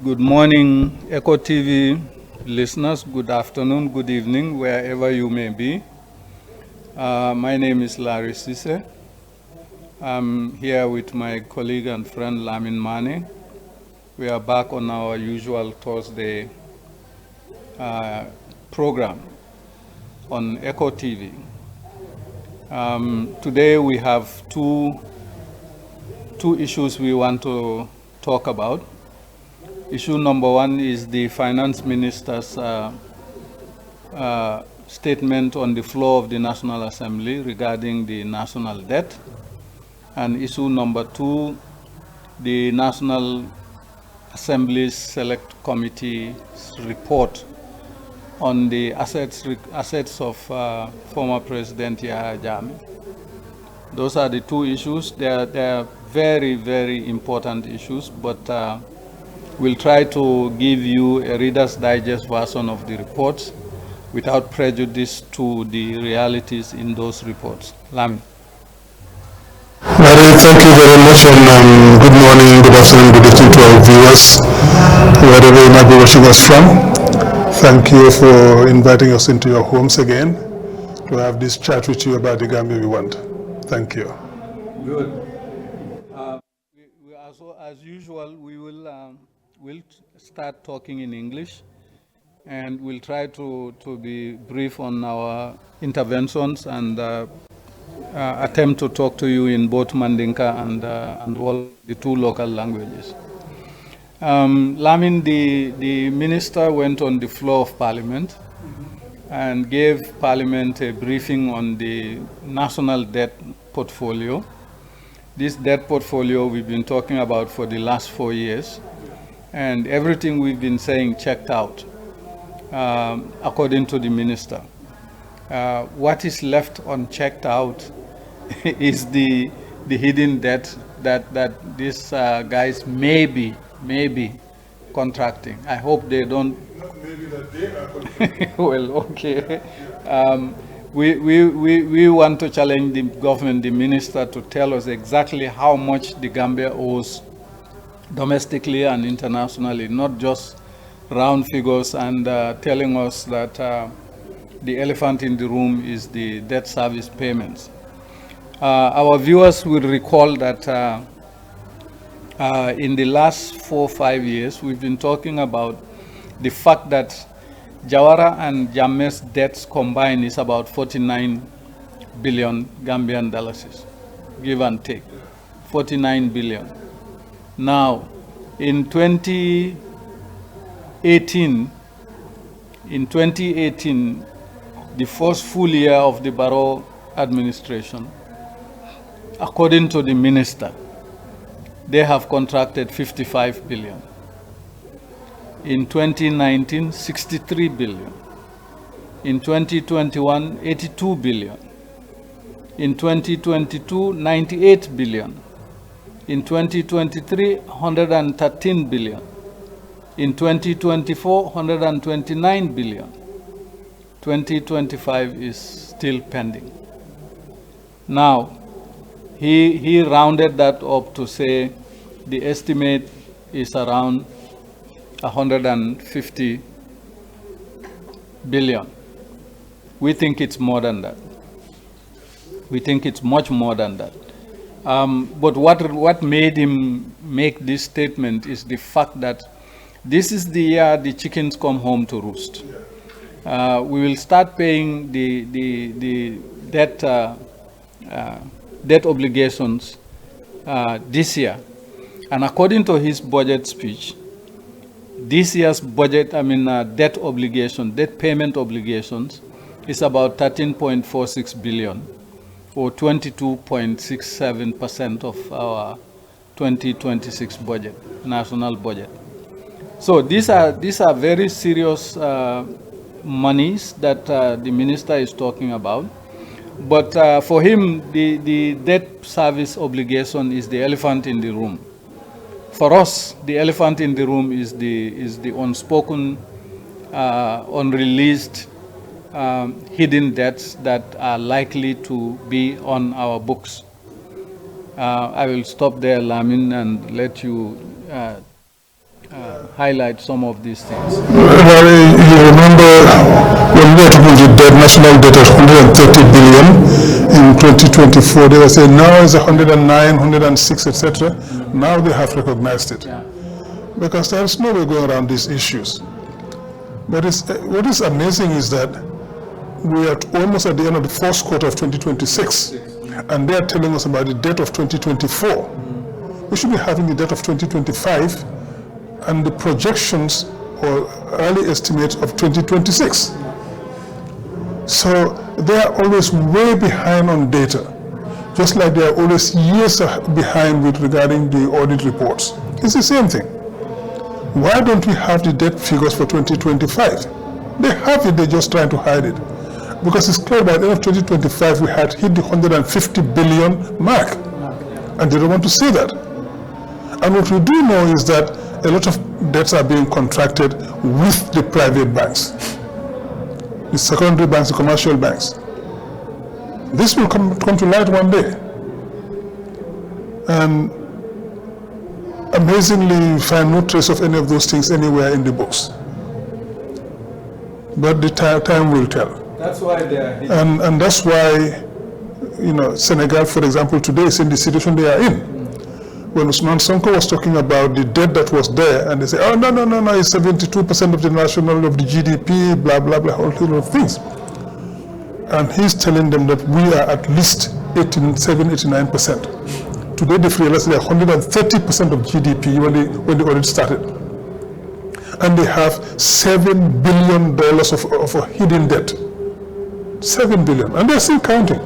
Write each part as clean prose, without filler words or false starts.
Good morning, Eco TV listeners. Good afternoon, good evening, wherever you may be. My name is Larry Sise. I'm here with my colleague and friend Lamin Mane. We are back on our usual Thursday program on Eco TV. Today we have two issues we want to talk about. Issue number one is the Finance Minister's statement on the floor of the National Assembly regarding the national debt. And issue number two, the National Assembly's Select Committee's report on the assets of former President Jammeh. Those are the two issues. They are very, very important issues, but we'll try to give you a Reader's Digest version of the reports without prejudice to the realities in those reports. Lami. Larry, thank you very much, and good morning, good afternoon, good evening to our viewers, wherever you might be watching us from. Thank you for inviting us into your homes again to have this chat with you about the Gambia we want. Thank you. Good. We also, as usual, we'll start talking in English, and we'll try to be brief on our interventions and attempt to talk to you in both Mandinka and all the two local languages. Lamin, the minister went on the floor of Parliament and gave Parliament a briefing on the national debt portfolio. This debt portfolio we've been talking about for the last 4 years, and everything we've been saying checked out, according to the minister. What is left unchecked out is the hidden debt that these guys may be contracting. I hope they don't. Maybe that they are contracting. Well, okay. We want to challenge the government, the minister, to tell us exactly how much the Gambia owes domestically and internationally, not just round figures and telling us that the elephant in the room is the debt service payments. Our viewers will recall that in the last 4 or 5 years, we've been talking about the fact that Jawara and Jammeh's debts combined is about 49 billion Gambian dollars, give and take, 49 billion. Now, in 2018, the first full year of the Barrow administration, according to the minister, they have contracted 55 billion. In 2019, 63 billion. In 2021, 82 billion. In 2022, 98 billion. In 2023, 113 billion. In 2024, 129 billion. 2025 is still pending. Now, he rounded that up to say the estimate is around 150 billion. We think it's more than that. We think it's much more than that. But what made him make this statement is the fact that this is the year the chickens come home to roost. We will start paying the debt obligations this year. And according to his budget speech, this year's budget, debt payment obligations is about 13.46 billion, or 22.67% of our 2026 budget, national budget. So these are very serious monies that the minister is talking about. But for him, the debt service obligation is the elephant in the room. For us, the elephant in the room is the unspoken, unreleased, hidden debts that are likely to be on our books. I will stop there, Lamin, and let you highlight some of these things. Larry, you remember when we were talking the debt, national debt of 130 billion in 2024, they were saying now it's 109, 106, etc. Now they have recognized it. Yeah. Because there's no way going around these issues. But what is amazing is that we are almost at the end of the first quarter of 2026, and they are telling us about the debt of 2024. We should be having the debt of 2025 and the projections or early estimates of 2026. So they are always way behind on data, just like they are always years behind with regarding the audit reports. It's the same thing. Why don't we have the debt figures for 2025? They have it, they're just trying to hide it. Because it's clear by the end of 2025 we had hit the 150 billion mark, and they don't want to say that. And what we do know is that a lot of debts are being contracted with the private banks, the secondary banks, the commercial banks. This will come to light one day. And amazingly, you find no trace of any of those things anywhere in the books. But the time will tell. That's why they are hidden. And that's why, Senegal, for example, today is in the situation they are in. When Usman Sonko was talking about the debt that was there, and they say, oh, no, it's 72% of the national, of the GDP, blah, blah, blah, all kinds of things. And he's telling them that we are at least 87, 89%. Today they've realized they're 130% of GDP when the audit started. And they have $7 billion of a hidden debt. 7 billion, and they're still counting.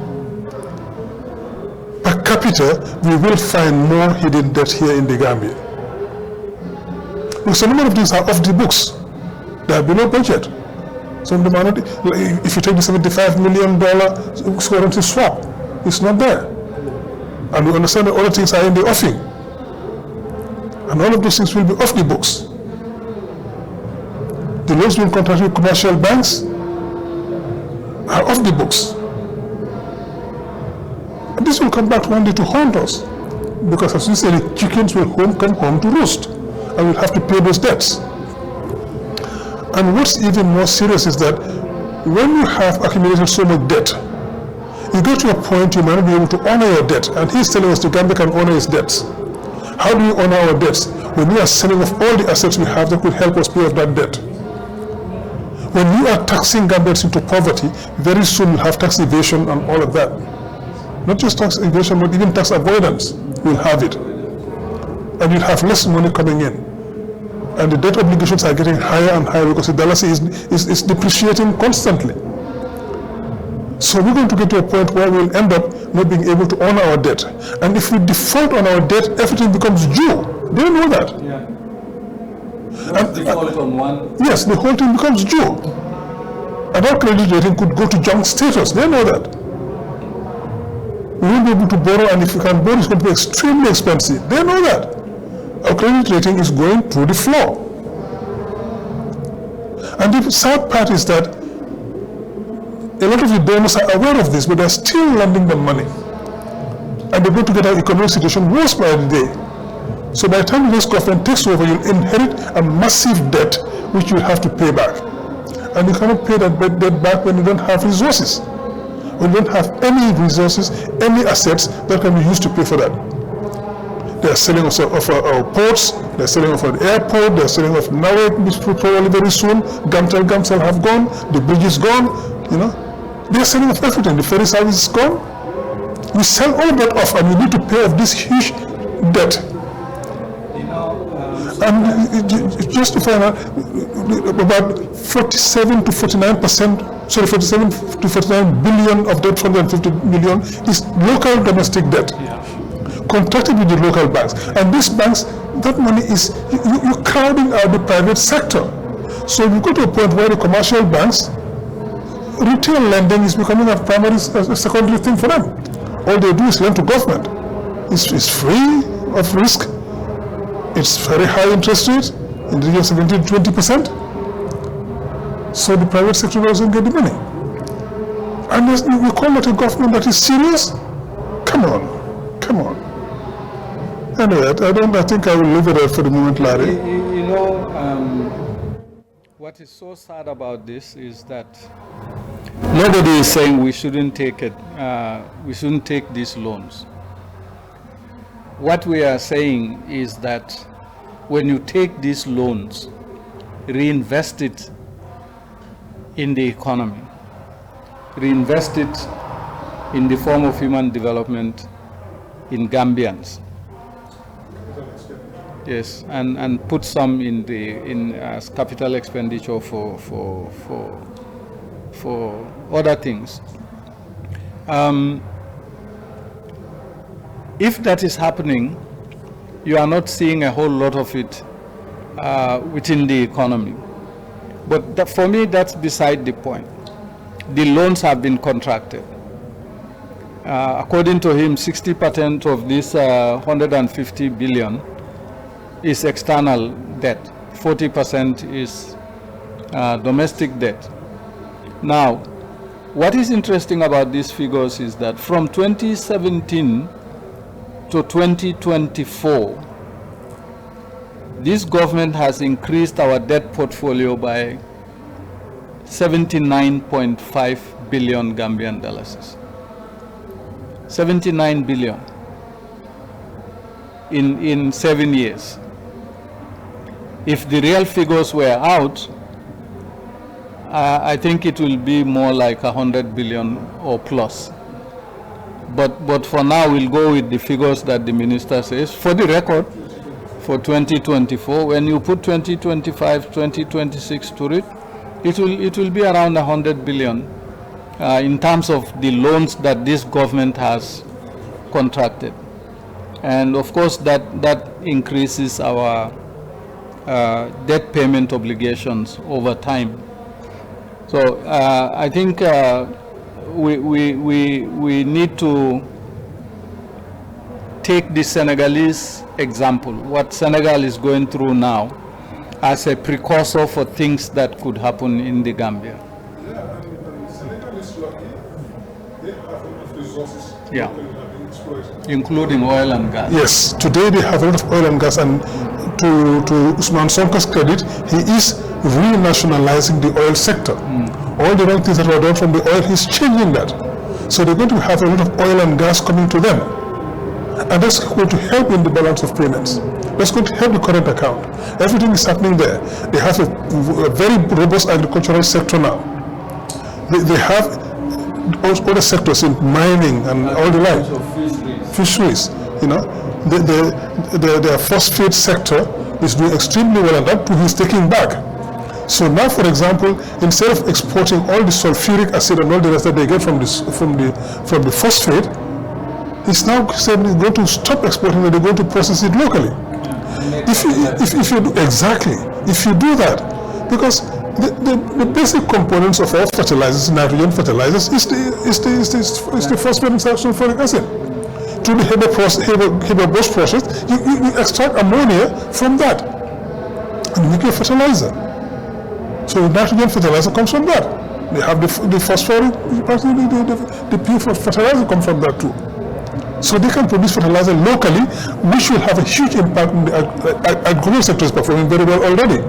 Per capita, we will find more hidden debt here in the Gambia. Because a number of these are off the books. They are below budget. Some of them are not, if you take the $75 million currency swap, it's not there. And we understand that other things are in the offing. And all of those things will be off the books. The loans being contracted with commercial banks are off the books. And this will come back one day to haunt us. Because as we say, the chickens will come home to roost. And we'll have to pay those debts. And what's even more serious is that when you have accumulated so much debt, you get to a point you might not be able to honor your debt. And he's telling us the Gambia can honor its debts. How do we honor our debts? When we are selling off all the assets we have that could help us pay off that debt. When you are taxing Gambians into poverty, very soon you'll have tax evasion and all of that. Not just tax evasion, but even tax avoidance. You'll have it. And you'll have less money coming in. And the debt obligations are getting higher and higher because the dollar is depreciating constantly. So we're going to get to a point where we'll end up not being able to honor our debt. And if we default on our debt, everything becomes due. They don't know that. Yeah. And default on one. Yes, the whole thing becomes due. And our credit rating could go to junk status. They know that. We won't be able to borrow, and if we can borrow, it's going to be extremely expensive. They know that. Our credit rating is going through the floor. And the sad part is that a lot of the donors are aware of this, but they're still lending them money. And they're going to get our economic situation worse by the day. So by the time this government takes over, you'll inherit a massive debt which you'll have to pay back. And you cannot pay that debt back when you don't have resources. When you don't have any resources, any assets that can be used to pay for that. They're selling off our ports, they're selling off our airport, they're selling off Nawe, which probably very soon, Gamsel have gone, the bridge is gone, They're selling off everything, the ferry service is gone. We sell all that off and we need to pay off this huge debt. And just to find out, about 47 to 49%, sorry, 47 to 49 billion of that 450 million is local domestic debt, contracted with the local banks. And these banks, that money is, you're crowding out the private sector. So you go to a point where the commercial banks, retail lending is becoming a primary, a secondary thing for them. All they do is lend to government. It's free of risk. It's very high interest rate, in the region of 17 to 20%. So the private sector doesn't get the money. And we call it a government that is serious? Come on. Anyway, I think I will leave it there for the moment, Larry. You know, what is so sad about this is that nobody is saying we shouldn't take it. We shouldn't take these loans. What we are saying is that when you take these loans, reinvest it in the economy, reinvest it in the form of human development in Gambians. Yes, and put some in as capital expenditure for other things. If that is happening, you are not seeing a whole lot of it within the economy. But for me, that's beside the point. The loans have been contracted. According to him, 60% of this 150 billion is external debt. 40% is domestic debt. Now, what is interesting about these figures is that from 2017 to 2024, this government has increased our debt portfolio by 79.5 billion Gambian dollars. 79 billion in 7 years. If the real figures were out, I think it will be more like 100 billion or plus. But for now, we'll go with the figures that the minister says. For the record, for 2024, when you put 2025, 2026 to it, it will be around 100 billion in terms of the loans that this government has contracted. And of course, that increases our debt payment obligations over time. So I think we need to take the Senegalese example, what Senegal is going through now, as a precursor for things that could happen in the Gambia. Yeah, and Senegal is lucky. They have enough resources. Yeah. Including oil and gas. Yes, today they have a lot of oil and gas, and to Usman Sonko's credit, he is renationalizing the oil sector. All the wrong things that were done from the oil, he's changing that. So they're going to have a lot of oil and gas coming to them. And that's going to help in the balance of payments. That's going to help the current account. Everything is happening there. They have a very robust agricultural sector now. They have other sectors in mining and all the like. Fisheries, you know. Their phosphate sector is doing extremely well, and that too he's taking back. So now, for example, instead of exporting all the sulfuric acid and all the rest that they get from the phosphate, it's now said they're going to stop exporting and they're going to process it locally. If you do exactly, if you do that, because the basic components of all fertilizers, nitrogen fertilizers, is the phosphate and sulfuric acid. Through the Haber-Bosch process, you extract ammonia from that and you make your fertilizer. So nitrogen fertilizer comes from that. They have the phosphoric, the pure fertilizer comes from that too. So they can produce fertilizer locally, which will have a huge impact on the agricultural sector is performing very well already.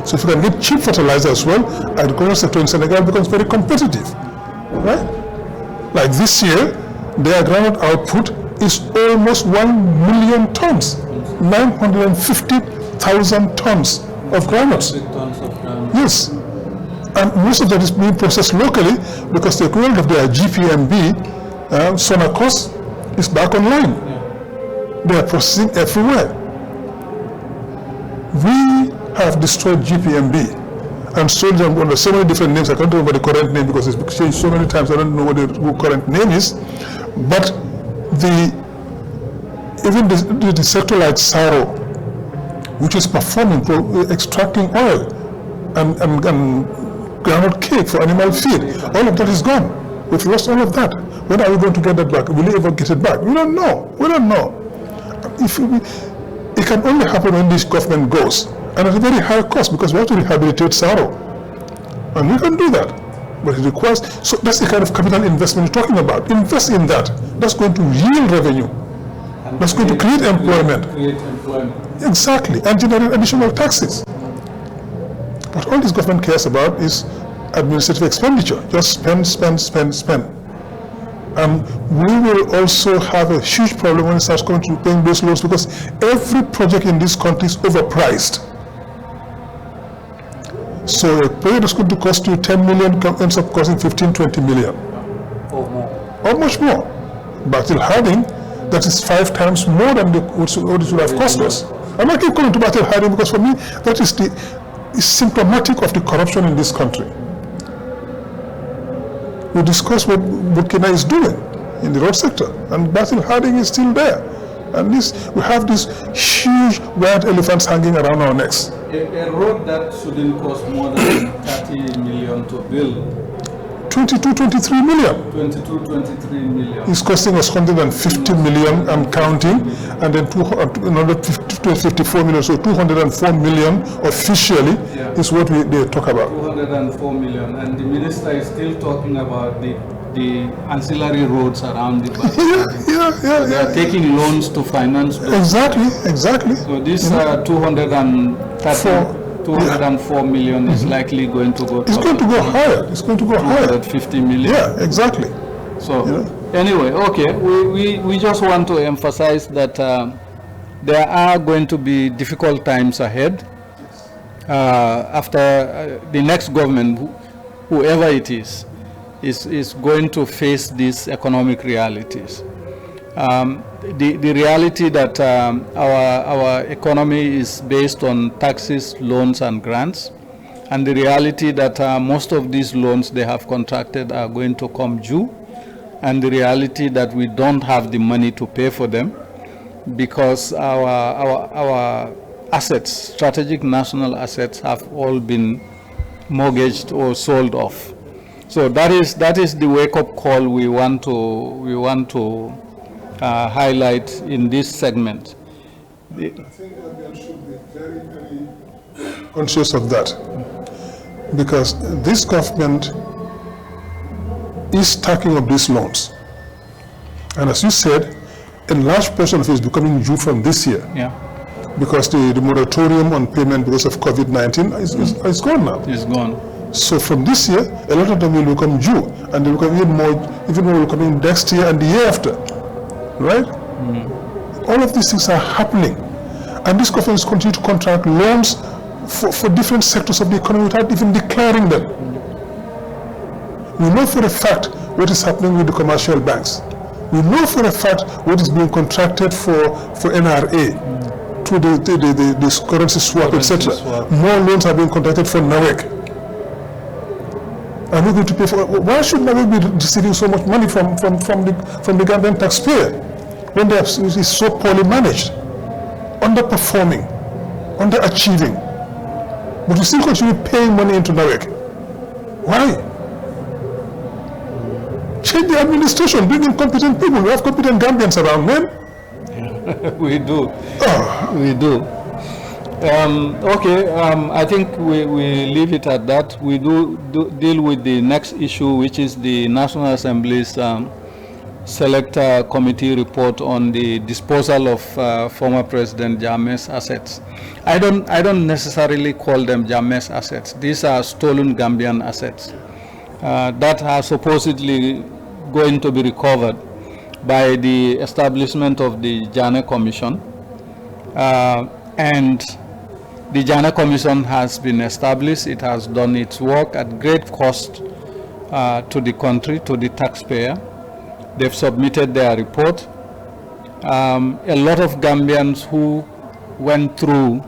So if you can get cheap fertilizer as well, agricultural sector in Senegal becomes very competitive, right? Like this year, their groundnut output is almost 1 million tons, 950,000 tons of groundnuts. Yes, and most of that is being processed locally because the equivalent of their GPMB, Sonacos, is back online. They are processing everywhere. We have destroyed GPMB and sold them under so many different names. I can't remember the current name because it's changed so many times. I don't know what the current name is. But even the sector like Saro, which is performing, extracting oil and groundnut cake for animal feed, all of that is gone. We've lost all of that. When are we going to get that back? Will we ever get it back? We don't know. We don't know. It can only happen when this government goes, and at a very high cost, because we have to rehabilitate Saro. And we can do that. But it requires, so that's the kind of capital investment you're talking about. Invest in that. That's going to yield revenue. And that's going to create employment. Exactly, and generate additional taxes. But all this government cares about is administrative expenditure. Just spend, spend, spend, spend. And we will also have a huge problem when it starts coming to paying those loans, because every project in this country is overpriced. So a project that's going to cost you 10 million ends up costing 15, 20 million. Or more. Or much more. But in Harding, that is 5 times more than what it would have cost us. And I keep coming to Battle Harding because for me, that is symptomatic of the corruption in this country. We discussed what Burkina is doing in the road sector, and Battle Harding is still there. And we have these huge white elephants hanging around our necks. A road that shouldn't cost more than 30 million to build. 22, 23 million. 22, 23 million. It's costing us 150 million, I'm counting, and then another 54 million, so 204 million officially is what they talk about. 204 million, and the minister is still talking about the ancillary roads around the bus. They are taking loans to finance those. Exactly. So this 204 million is likely going to go. It's going to go higher. It's going to go higher. 250 million. Yeah, exactly. So anyway, okay, we just want to emphasize that there are going to be difficult times ahead after the next government, whoever it is going to face these economic realities. The reality that our economy is based on taxes, loans, and grants, and the reality that most of these loans they have contracted are going to come due, and the reality that we don't have the money to pay for them because our assets, strategic national assets, have all been mortgaged or sold off. So that is the wake-up call we want to highlight in this segment. I think Gambians should be very, very conscious of that, because this government is stacking up these loans, and as you said, a large portion of it is becoming due from this year. Yeah. Because the moratorium on payment because of COVID-19 is gone now. It's gone. So from this year, a lot of them will become due, and they will become even more will come in next year and the year after, right? All of these things are happening, and this government is continuing to contract loans for different sectors of the economy without even declaring them. We know for a fact what is happening with the commercial banks. We know for a fact what is being contracted for NRA, through the currency swap, etc. More loans are being contracted for NAWEC. And we're going to pay for. Why should NAWEC be receiving so much money from the Gambian taxpayer when they is so poorly managed, underperforming, underachieving? But we still continue paying money into NAWEC. Why? Change the administration, bring in competent people. We have competent Gambians around, man. We do. Oh. We do. Okay, I think we leave it at that. We do deal with the next issue, which is the National Assembly's Select Committee report on the disposal of former President Jammeh's assets. I don't necessarily call them Jammeh's assets. These are stolen Gambian assets that are supposedly going to be recovered by the establishment of the Jammeh Commission, and the Jammeh Commission has been established. It has done its work at great cost to the country, to the taxpayer. They've submitted their report. A lot of Gambians who went through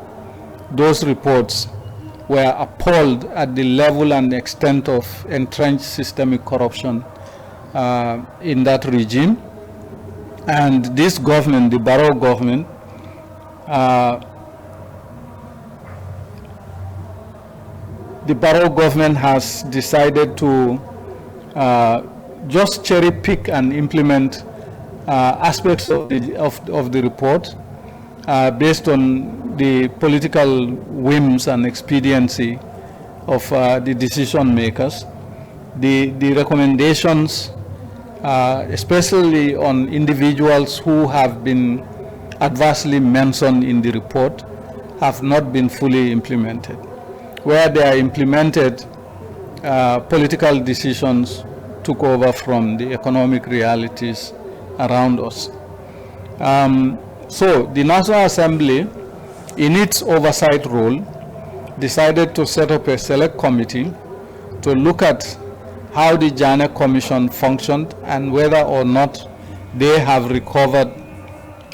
those reports were appalled at the level and extent of entrenched systemic corruption in that regime. And this government, the Barrow government, has decided to just cherry pick and implement aspects of the report based on the political whims and expediency of the decision makers. The recommendations, especially on individuals who have been adversely mentioned in the report, have not been fully implemented. Where they are implemented, political decisions took over from the economic realities around us. So the National Assembly, in its oversight role, decided to set up a select committee to look at how the Jammeh Commission functioned and whether or not they have recovered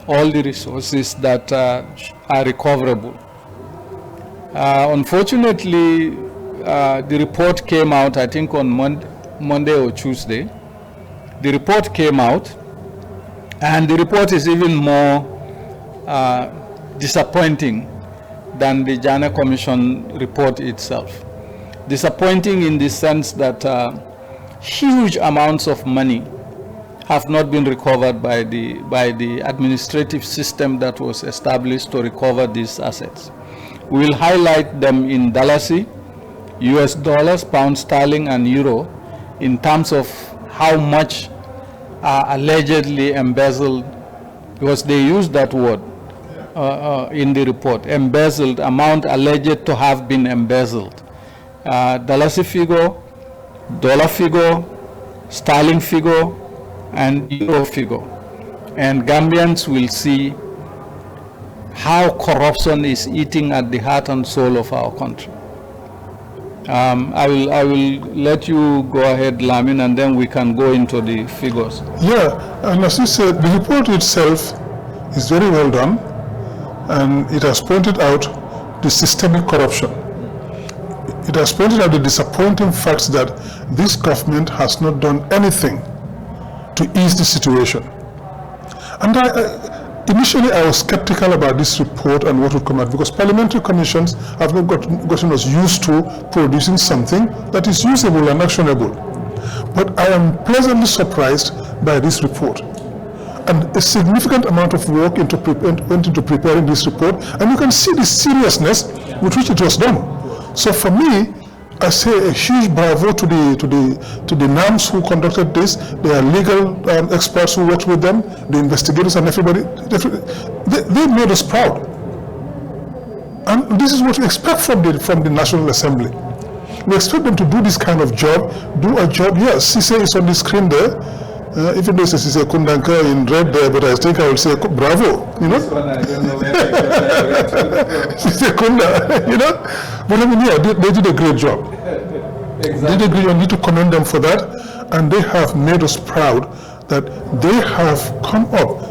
all the resources that are recoverable. Unfortunately, the report came out, I think, on Monday or Tuesday. The report came out, and the report is even more disappointing than the Jammeh Commission report itself. Disappointing in the sense that huge amounts of money have not been recovered by the administrative system that was established to recover these assets. We will highlight them in Dalasi, US dollars, pound sterling, and euro in terms of how much are allegedly embezzled, because they use that word in the report, embezzled, amount alleged to have been embezzled. Dalasi figure, dollar figure, sterling figure, and euro figure. And Gambians will see how corruption is eating at the heart and soul of our country. I will let you go ahead, Lamin, and then we can go into the figures. Yeah, and as you said, the report itself is very well done, and it has pointed out the systemic corruption. It has pointed out the disappointing facts that this government has not done anything to ease the situation. And initially I was skeptical about this report and what would come out, because parliamentary commissions have not gotten us used to producing something that is usable and actionable. But I am pleasantly surprised by this report. And a significant amount of work went into preparing this report, and you can see the seriousness with which it was done. So for me, I say a huge bravo to the NAMs who conducted this, their legal experts who worked with them, the investigators and everybody. They made us proud. And this is what we expect from the National Assembly. We expect them to do this kind of job, do a job. Yes, Sise is on the screen there. Even though Sise Kundanka in red there, but I think I will say bravo, you know. Sise Kunda, you know. But I mean, yeah, they did a great job. Exactly. They did a great job. I need to commend them for that. And they have made us proud that they have come up.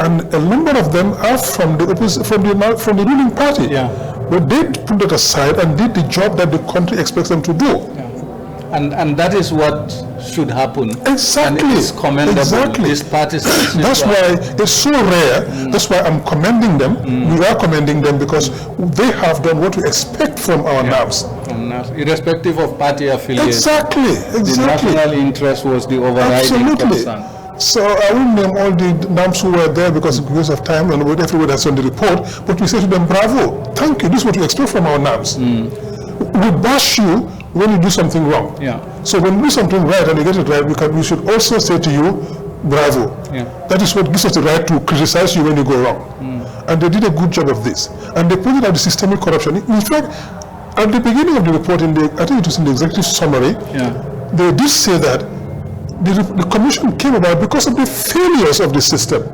And a number of them are from the ruling party. Yeah. But they put that aside and did the job that the country expects them to do. Yeah. And that is what should happen. Exactly. And it is commendable. Exactly. This partisanship. That's why it's so rare. That's why I'm commending them. We are commending them because they have done what we expect from our NAMs. Irrespective of party affiliation. Exactly. The national interest was the overriding concern. So I won't name all the NAMs who were there because of time and everyone that's on the report, but we say to them, bravo, thank you, this is what we expect from our NAMs. We bash you when you do something wrong. Yeah. So when you do something right and you get it right, we should also say to you, bravo. Yeah. That is what gives us the right to criticize you when you go wrong. And they did a good job of this. And they pointed out the systemic corruption. In fact, at the beginning of the report, I think it was in the executive summary, they did say that the commission came about because of the failures of the system.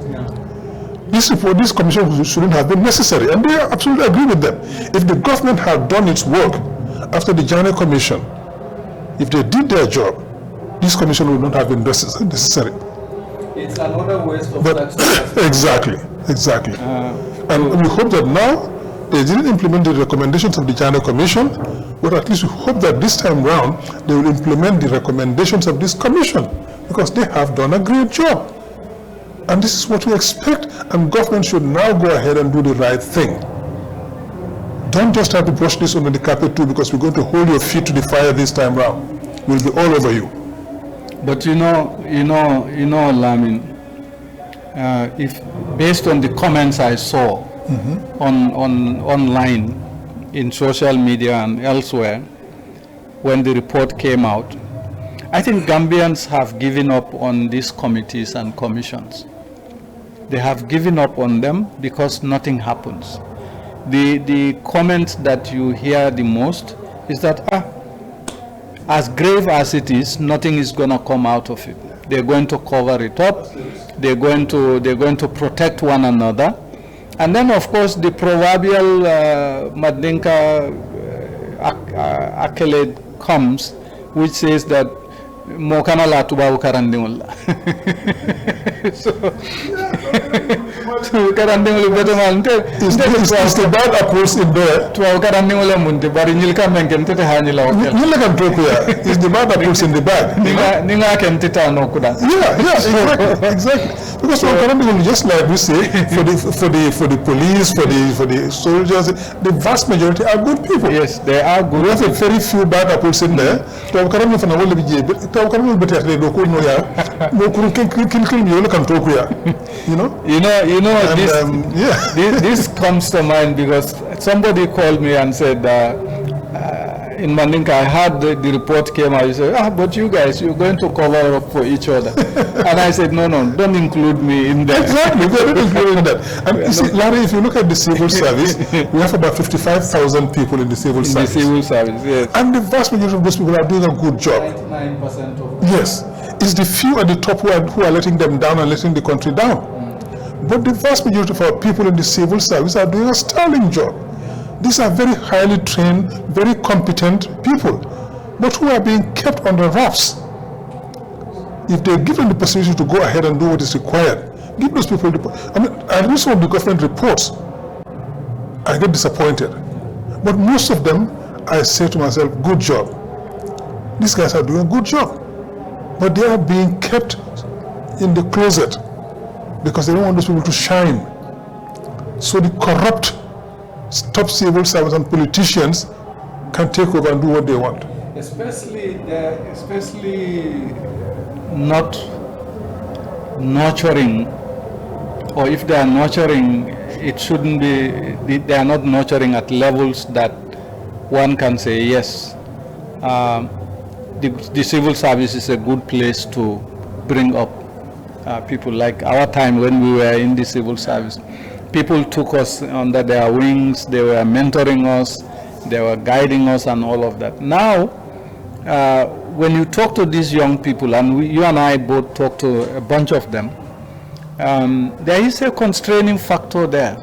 This commission shouldn't have been necessary, and they absolutely agree with them. If the government had done its work after the Jammeh Commission, if they did their job, this commission would not have been necessary. It's another waste of tax. Exactly. And we hope that now They didn't implement the recommendations of the Jammeh Commission, but at least we hope that this time round they will implement the recommendations of this commission, because they have done a great job. And this is what we expect, and government should now go ahead and do the right thing. Don't just try to brush this under the carpet too, because we're going to hold your feet to the fire this time round. We'll be all over you. But you know, Lamin, if based on the comments I saw online, in social media and elsewhere, when the report came out, I think Gambians have given up on these committees and commissions. They have given up on them because nothing happens. The comment that you hear the most is that, as grave as it is, nothing is going to come out of it. They're going to cover it up. They're going to protect one another. And then, of course, the proverbial Madinka accolade comes, which says that Mokana la tuba ukarandingulla. So ukarandingul better man. Is the bad apples in there? Tuba ukarandingula munti bari nilka menken tete hanila okel. Nila kan tokuya. Is the bad apples in the bag? Ninga ken tita no kuda. Yeah, exactly. Because ukarandingul, just like we say, for the police, for the soldiers, the vast majority are good people. Yes, they are good. We have a very few bad apples in there. You know, this comes to mind because somebody called me and said, in Mandinka, I heard the report came out. He said, but you guys, you're going to cover up for each other. And I said, no, don't include me in that. Exactly, we're not including that. And you see, Larry, if you look at the civil service, we have about 55,000 people in the civil service. The civil service, yes. And the vast majority of those people are doing a good job. 99% of them. Yes. It's the few at the top who are letting them down and letting the country down. But the vast majority of our people in the civil service are doing a sterling job. These are very highly trained, very competent people, but who are being kept under wraps. If they're given the possibility to go ahead and do what is required, give those people the... I read some of the government reports, I get disappointed. But most of them, I say to myself, good job. These guys are doing a good job. But they are being kept in the closet because they don't want those people to shine. So the corrupt top civil servants and politicians can take over and do what they want. Especially not nurturing, or if they are nurturing, it shouldn't be, they are not nurturing at levels that one can say, yes, the civil service is a good place to bring up people. Like our time when we were in the civil service, people took us under their wings, they were mentoring us, they were guiding us and all of that. Now, when you talk to these young people, and you and I both talk to a bunch of them, there is a constraining factor there.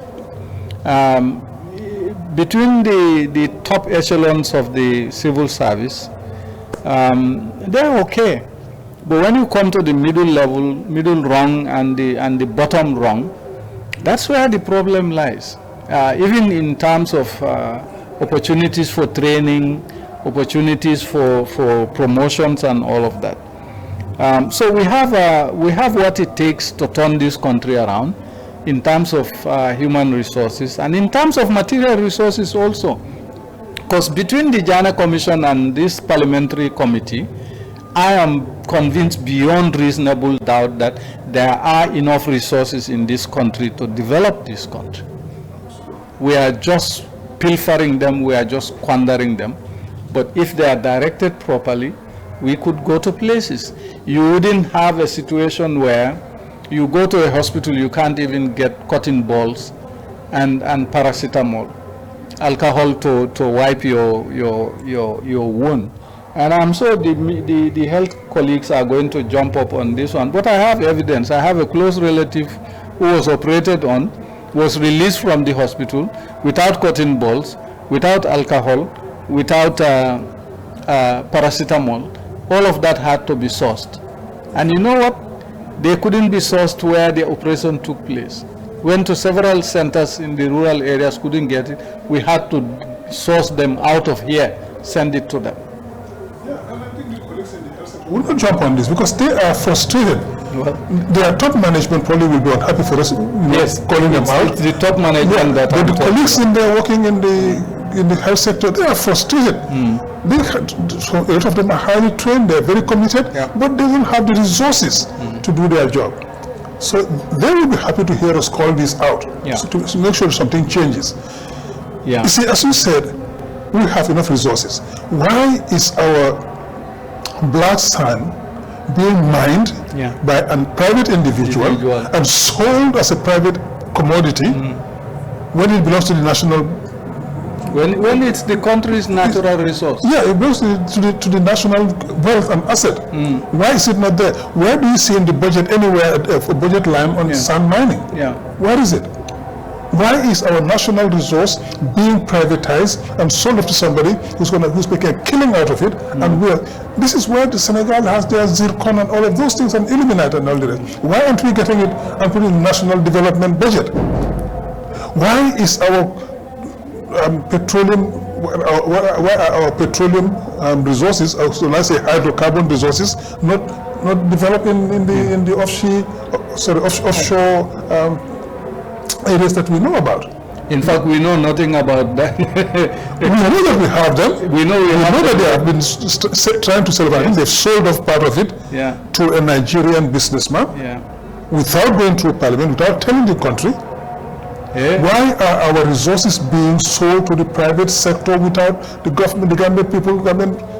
Between the top echelons of the civil service, they're okay. But when you come to the middle level, middle rung and the bottom rung, that's where the problem lies. Even in terms of opportunities for training, opportunities for promotions and all of that. So we have what it takes to turn this country around in terms of human resources and in terms of material resources also. Because between the Jammeh Commission and this parliamentary committee, I am convinced beyond reasonable doubt that there are enough resources in this country to develop this country. We are just pilfering them, we are just squandering them. But if they are directed properly, we could go to places. You wouldn't have a situation where you go to a hospital, you can't even get cotton balls and paracetamol, alcohol to wipe your wound. And I'm sure the health colleagues are going to jump up on this one. But I have evidence. I have a close relative who was operated on, was released from the hospital without cotton balls, without alcohol, without paracetamol. All of that had to be sourced. And you know what? They couldn't be sourced where the operation took place. Went to several centers in the rural areas, couldn't get it. We had to source them out of here, send it to them. We'll not jump on this because they are frustrated. Well, their top management probably will be unhappy for us, yes, calling them out. It's the top management that. But the colleagues in there working in the health sector, they are frustrated. They so a lot of them are highly trained, they are very committed, but they don't have the resources to do their job. So they will be happy to hear us call this out, so to make sure something changes. You see, as you said, we have enough resources. Why is our black sand being mined by a private individual and sold as a private commodity when it belongs to the national? When it's the country's natural resource. Yeah, it belongs to the national wealth and asset. Why is it not there? Where do you see in the budget anywhere a budget line on sand mining? Where is it? Why is our national resource being privatized and sold off to somebody who's making a killing out of it? And this is where the Senegal has their zircon and all of those things and illuminate and all the rest. Why aren't we getting it and putting in the national development budget? Why is our petroleum resources, so let's say hydrocarbon resources, not developed in the offshore areas that we know about? In fact, we know nothing about that. We know that we have them. We know that they have been trying to sell it. They've sold off part of it to a Nigerian businessman without going through parliament, without telling the country. Why are our resources being sold to the private sector without the government, the Gambian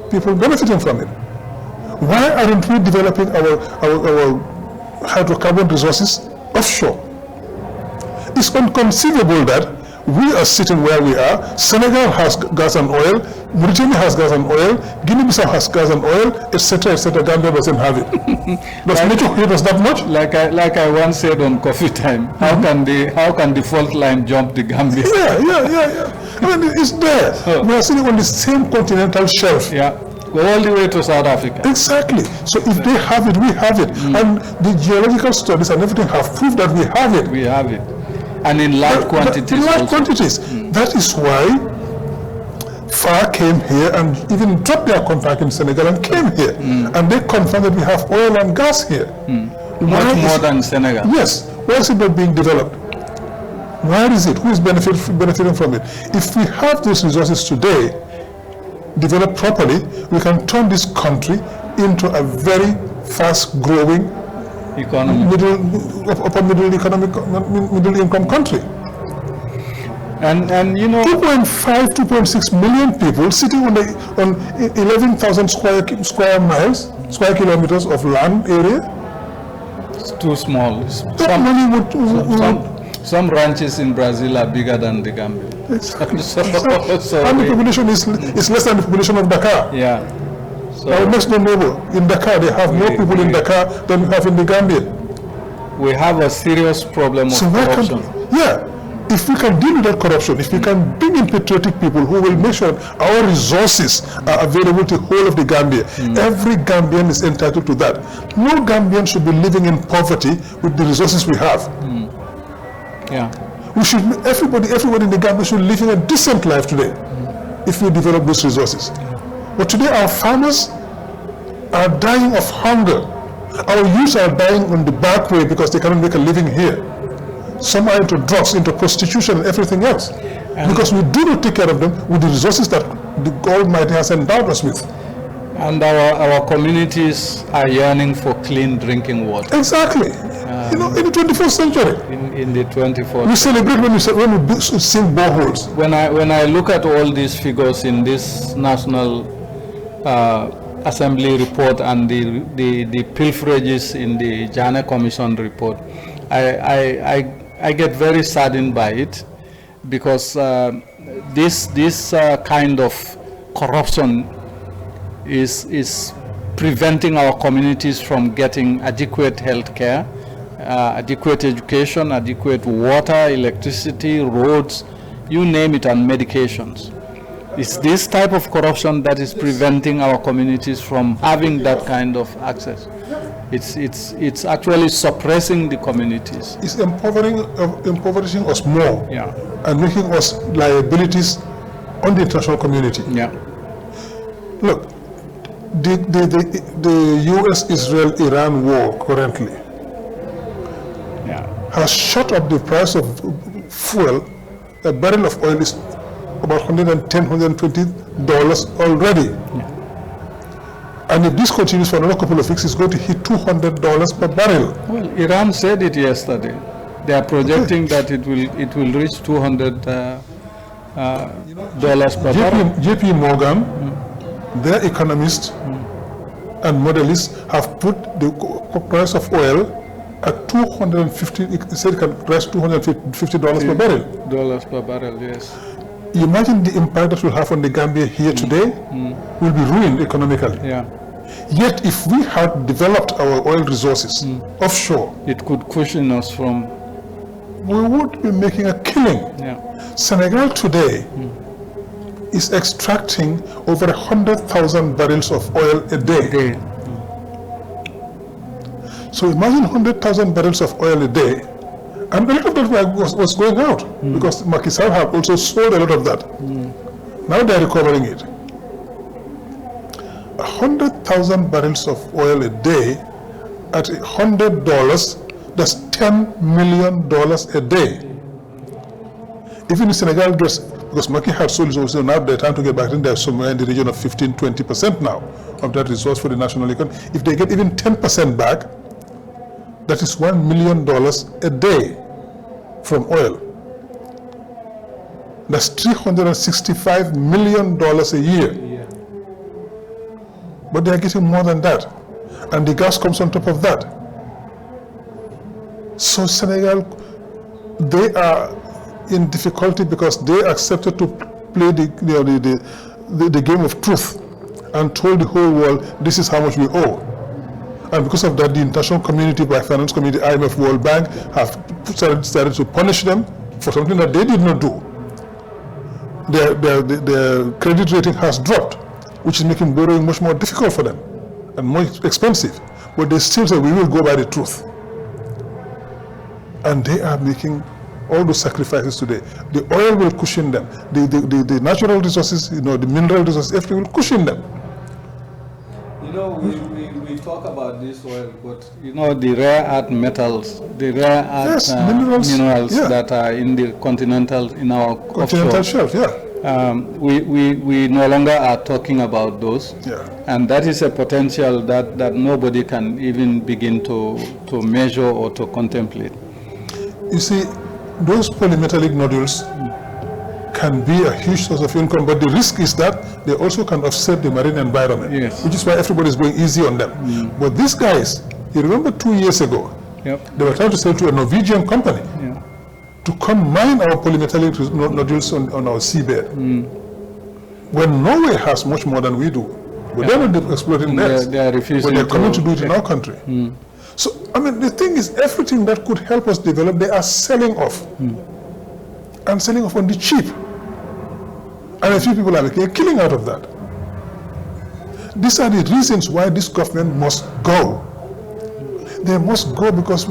people benefiting from it? Why aren't we developing our hydrocarbon resources offshore? It's inconceivable that we are sitting where we are. Senegal has gas and oil, Mauritania has gas and oil, Guinea-Bissau has gas and oil, etc., etc. Gambia doesn't have it. Does nature hate us that much? Like I once said on Coffee Time, how can the fault line jump the Gambia? Yeah. I mean, it's there. We are sitting on the same continental shelf. All the way to South Africa. Exactly. So if they have it, we have it. And the geological studies and everything have proved that we have it. We have it. And in large quantities. In large quantities. That is why FAR came here and even dropped their contract in Senegal and came here. And they confirmed that we have oil and gas here. Much more than Senegal. Yes. Why is it not being developed? Where is it? Who is benefiting from it? If we have those resources today, developed properly, we can turn this country into a very fast-growing middle income country. And you know, 2.6 million people sitting on 11,000 square kilometers of land area. It's too small. Some ranches in Brazil are bigger than the Gambia. Exactly. And the population is less than the population of Dakar. So our next door neighbor in Dakar, they have more people in Dakar than we have in the Gambia. We have a serious problem of corruption. If we can deal with that corruption, if we can bring in patriotic people who will make sure our resources are available to the whole of the Gambia, every Gambian is entitled to that. No Gambian should be living in poverty with the resources we have. We should, everybody in the Gambia should live in a decent life today if we develop those resources. But today our farmers are dying of hunger. Our youths are dying on the back way because they cannot make a living here. Some are into drugs, into prostitution and everything else. Because we do not take care of them with the resources that the Almighty has endowed us with. And our communities are yearning for clean drinking water. Exactly. In the 21st century. In the 24th. We celebrate when we sing boreholes. When I look at all these figures in this National Assembly report and the pilferages in the Jammeh Commission report, I get very saddened by it, because this kind of corruption is preventing our communities from getting adequate health care, adequate education, adequate water, electricity, roads, you name it, and medications. It's this type of corruption that is preventing our communities from having that kind of access. it's actually suppressing the communities. It's impoverishing us more, Yeah. and making us liabilities on the international community. Yeah. Look, the US-Israel-Iran war currently has shot up the price of fuel. A barrel of oil is about $110, $120 already. Yeah. And if this continues for another couple of weeks, it's going to hit $200 per barrel. Well, Iran said it yesterday. They are projecting that it will reach $200 dollars per barrel. JP Morgan, their economists and modelists have put the price of oil at $250. It said it can rise $250 per barrel. Dollars per barrel, yes. Imagine the impact that will have on the Gambia here today. We'll be ruined economically. Yeah. Yet, if we had developed our oil resources offshore, it could cushion us from. We would be making a killing. Yeah. Senegal today is extracting over 100,000 barrels of oil a day. So imagine 100,000 barrels of oil a day, and a lot of that was going out because Macky Sall have also sold a lot of that. Now they are recovering it. 100,000 barrels of oil a day at $100, that's $10 million a day. Even in Senegal gets, because Macky had sold it also, now they're trying to get back in there somewhere in the region of 15-20% now of that resource for the national economy. If they get even 10% back, that is $1 million a day from oil. That's $365 million a year. But they are getting more than that. And the gas comes on top of that. So Senegal, they are in difficulty because they accepted to play the game of truth and told the whole world, this is how much we owe. And because of that, the international community, by finance community, IMF, World Bank, have started to punish them for something that they did not do. Their credit rating has dropped, which is making borrowing much more difficult for them and more expensive. But they still say, we will go by the truth. And they are making all those sacrifices today. The oil will cushion them. The natural resources, the mineral resources, everything will cushion them. We talk about this oil, but the rare earth metals, the rare earth minerals that are in the in our continental shelf, we no longer are talking about those, and that is a potential that nobody can even begin to measure or to contemplate. You see, those polymetallic nodules can be a huge source of income, but the risk is that they also can offset the marine environment, which is why everybody is going easy on them. But these guys, you remember 2 years ago, they were trying to sell to a Norwegian company to come mine our polymetallic nodules on our seabed. When Norway has much more than we do, but they're not exploiting that. They are refusing, but they're coming to do it in our country. So, I mean, the thing is, everything that could help us develop, they are selling off. And selling off on the cheap. And a few people are making a killing out of that. These are the reasons why this government must go. They must go because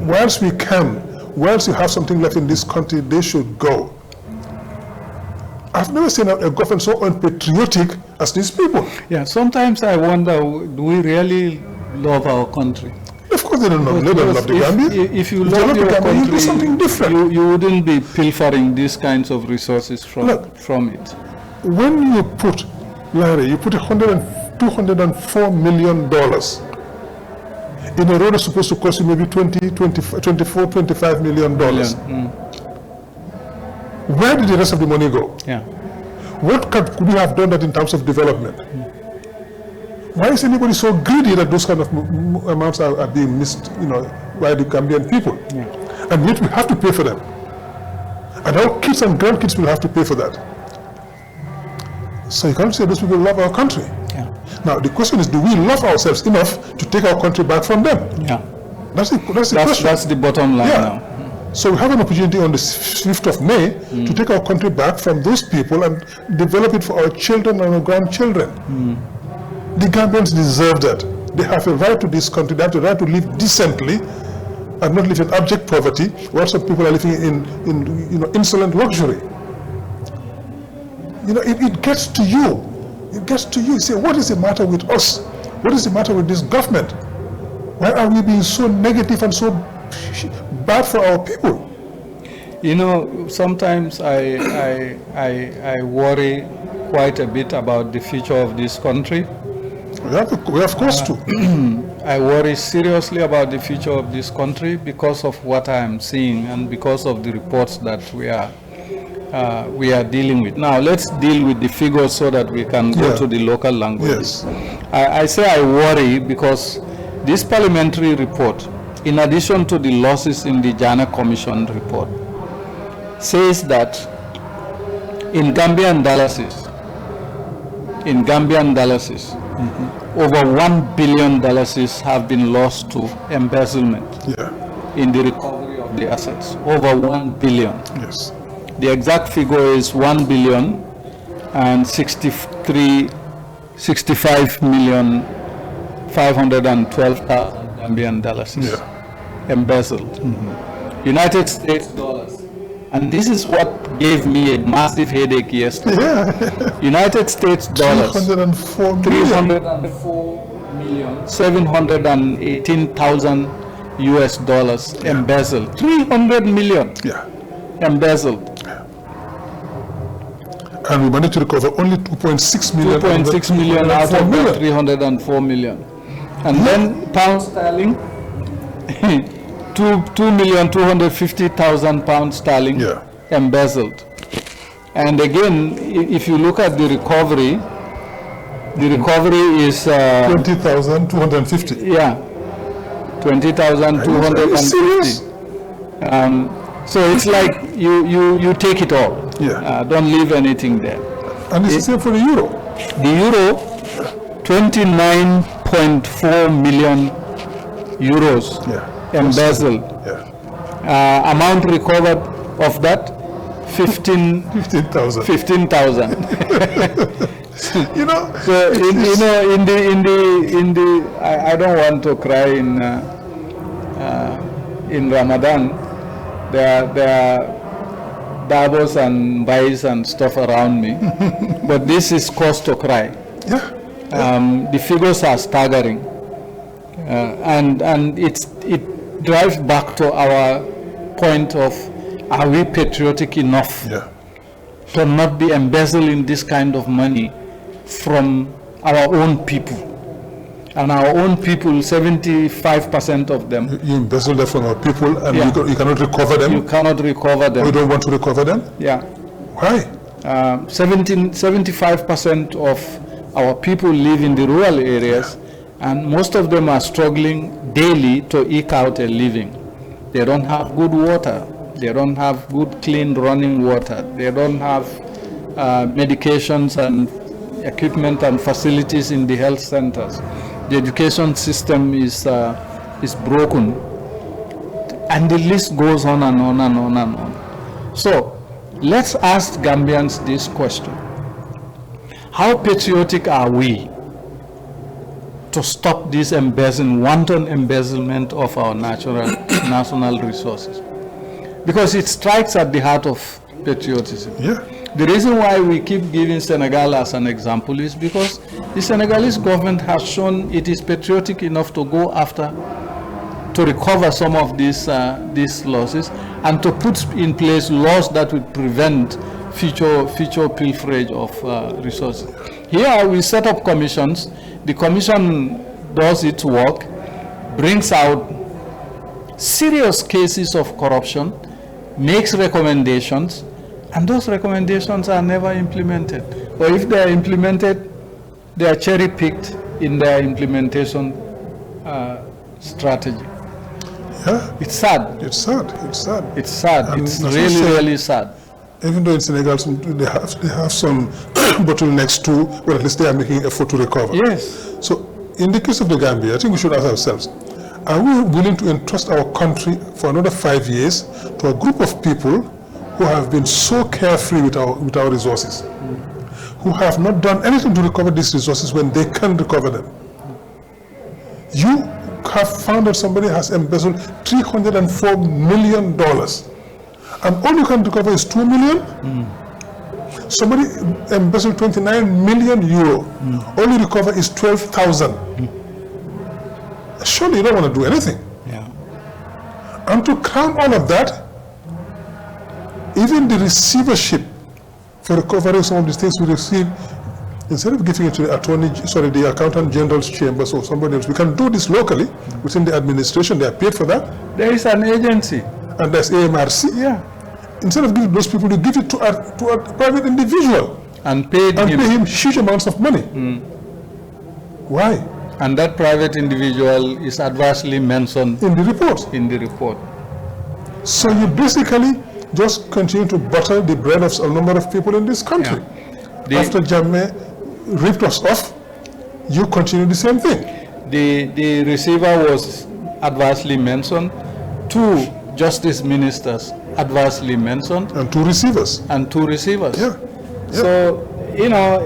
whilst we can, whilst you have something left in this country, they should go. I've never seen a government so unpatriotic as these people. Yeah, sometimes I wonder, do we really love our country? Of course they don't love the Gambia. If you love your country, you do something different. You wouldn't be pilfering these kinds of resources from it. When you put, Larry, you put $204 million in a road that's supposed to cost you maybe $25 million. Where did the rest of the money go? What could we have done that in terms of development? Why is anybody so greedy that those kind of amounts are being missed, by the Gambian people? And yet we have to pay for them. And our kids and grandkids will have to pay for that. So you can't say those people love our country. Now the question is, do we love ourselves enough to take our country back from them? That's the question. That's the bottom line now. So we have an opportunity on the 5th of May to take our country back from those people and develop it for our children and our grandchildren. The Gambians deserve that. They have a right to this country. They have the right to live decently and not live in abject poverty, while some people are living in insolent luxury. It gets to you. It gets to you. You say, what is the matter with us? What is the matter with this government? Why are we being so negative and so bad for our people? Sometimes I worry quite a bit about the future of this country. We have cause to. I worry seriously about the future of this country because of what I am seeing and because of the reports that we are dealing with. Now, let's deal with the figures so that we can go to the local languages. Yes. I say I worry because this parliamentary report, in addition to the losses in the Jammeh Commission report, says that in Gambian dollars, over $1 billion have been lost to embezzlement in the recovery of the assets. Over $1 billion. Yes. The exact figure is $1,065,512,000 Gambian dollars embezzled. United States dollars. And this is what gave me a massive headache yesterday. United States dollars. 304,718,000 US dollars embezzled. 300 million embezzled. And we managed to recover only 2.6 million. 2.6 million out of the 304 million. And then pound sterling, 2,250,000 pounds sterling embezzled. And again, if you look at the recovery is 20,250. Yeah, 20,250. So it's like you take it all. Don't leave anything there. And it's the same for the euro. The euro, 29.4 million euros embezzled. Amount recovered of that, 15,000. 15,000. So I don't want to cry in Ramadan. There are dabos and buys and stuff around me, but this is cause to cry. The figures are staggering, and it drives back to our point of, are we patriotic enough to not be embezzling this kind of money from our own people? And our own people, 75% of them. You embezzle them from our people, and you cannot recover them? You cannot recover them. You don't want to recover them? Yeah. Why? 75% of our people live in the rural areas, and most of them are struggling daily to eke out a living. They don't have good water. They don't have good, clean running water. They don't have medications and equipment and facilities in the health centers. The education system is broken, and the list goes on and on and on and on. So let's ask Gambians this question: how patriotic are we to stop this wanton embezzlement of our national resources? Because it strikes at the heart of patriotism. The reason why we keep giving Senegal as an example is because the Senegalese government has shown it is patriotic enough to go after, to recover some of these losses, and to put in place laws that would prevent future pilferage of resources. Here we set up commissions. The commission does its work, brings out serious cases of corruption, makes recommendations, and those recommendations are never implemented. Or if they are implemented, they are cherry-picked in their implementation strategy. It's sad. It's sad. It's sad. And it's really sad. Even though in Senegal they have some bottlenecks too, but at least they are making effort to recover. Yes. So in the case of the Gambia, I think we should ask ourselves, are we willing to entrust our country for another 5 years to a group of people who have been so carefree with our resources, who have not done anything to recover these resources when they can recover them? You have found that somebody has embezzled $304 million, and all you can recover is $2 million? Somebody embezzled 29 million euro, all you recover is 12,000. Surely you don't want to do anything. Yeah. And to crown all of that, even the receivership for recovering some of these things we receive, instead of giving it to the Accountant General's chambers or somebody else, we can do this locally within the administration. They are paid for that. There is an agency. And there's AMRC. Yeah. Instead of giving those people, you give it to a private individual. And pay him huge amounts of money. Why? And that private individual is adversely mentioned in the report. So you basically just continue to butter the bread of a number of people in this country. Yeah. After Jammeh ripped us off, you continue the same thing. The receiver was adversely mentioned. 2 justice ministers adversely mentioned. And 2 receivers. Yeah. So, you know,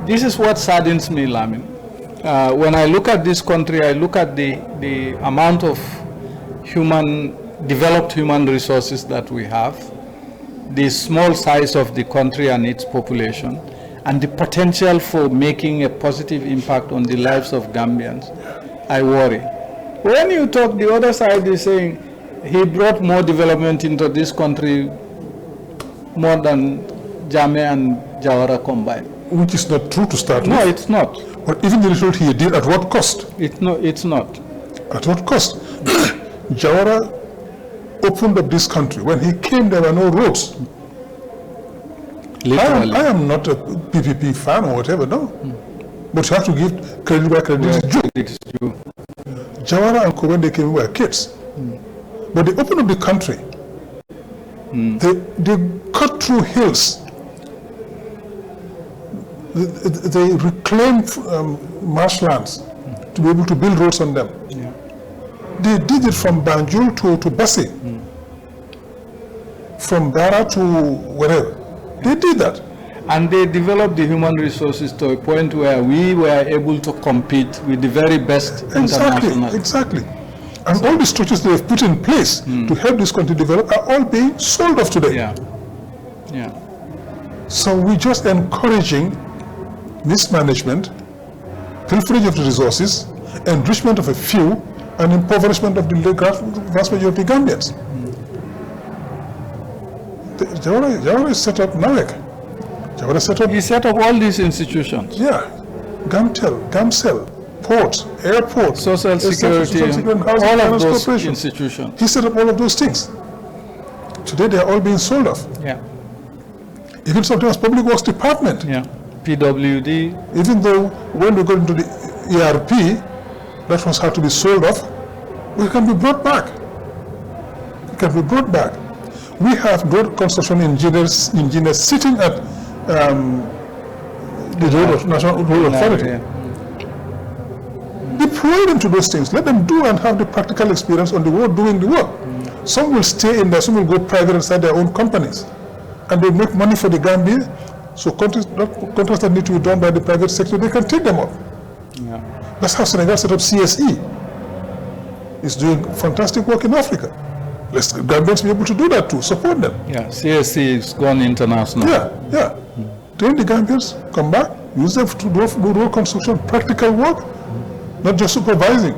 this is what saddens me, Lamin. When I look at this country, I look at the amount of developed human resources that we have, the small size of the country and its population, and the potential for making a positive impact on the lives of Gambians. I worry. When you talk, the other side is saying he brought more development into this country more than Jammeh and Jawara combined. Which is not true to start with. No, it's not. But even the result he did, at what cost? It's not. At what cost? Jawara opened up this country. When he came, there were no roads. Literally. I am not a PPP fan or whatever, no. But you have to give credit where credit is due. Jawara and when they came were kids. But they opened up the country. They cut through hills. They reclaimed marshlands to be able to build roads on them. Yeah. They did it from Banjul to Bassi, from Bara to wherever. They did that. And they developed the human resources to a point where we were able to compete with the very best internationally. Exactly. And so, all the structures they have put in place to help this country develop are all being sold off today. Yeah. So we're just encouraging mismanagement, pilferage of the resources, enrichment of a few, and impoverishment of the vast majority of the Gambians. Jawara set up NAWEC. He set up all these institutions. Yeah. GAMCEL, ports, airports, social security, all of those institutions. He set up all of those things. Today they are all being sold off. Yeah. Even sometimes Public Works Department. Yeah. PWD. Even though when we got into the ERP, that was had to be sold off, but it can be brought back. We have road construction engineers sitting at the National Road Authority. Deploy them to those things. Let them do and have the practical experience on the road doing the work. Some will stay in there, some will go private and start their own companies. And they make money for the Gambia. So contracts that need to be done by the private sector, they can take them up. Yeah. That's how Senegal set up CSE. It's doing fantastic work in Africa. Let's Gambians be able to do that too, support them. Yeah, CSE is gone international. Yeah. Train the Gambians, come back, use them to do road construction, practical work, not just supervising.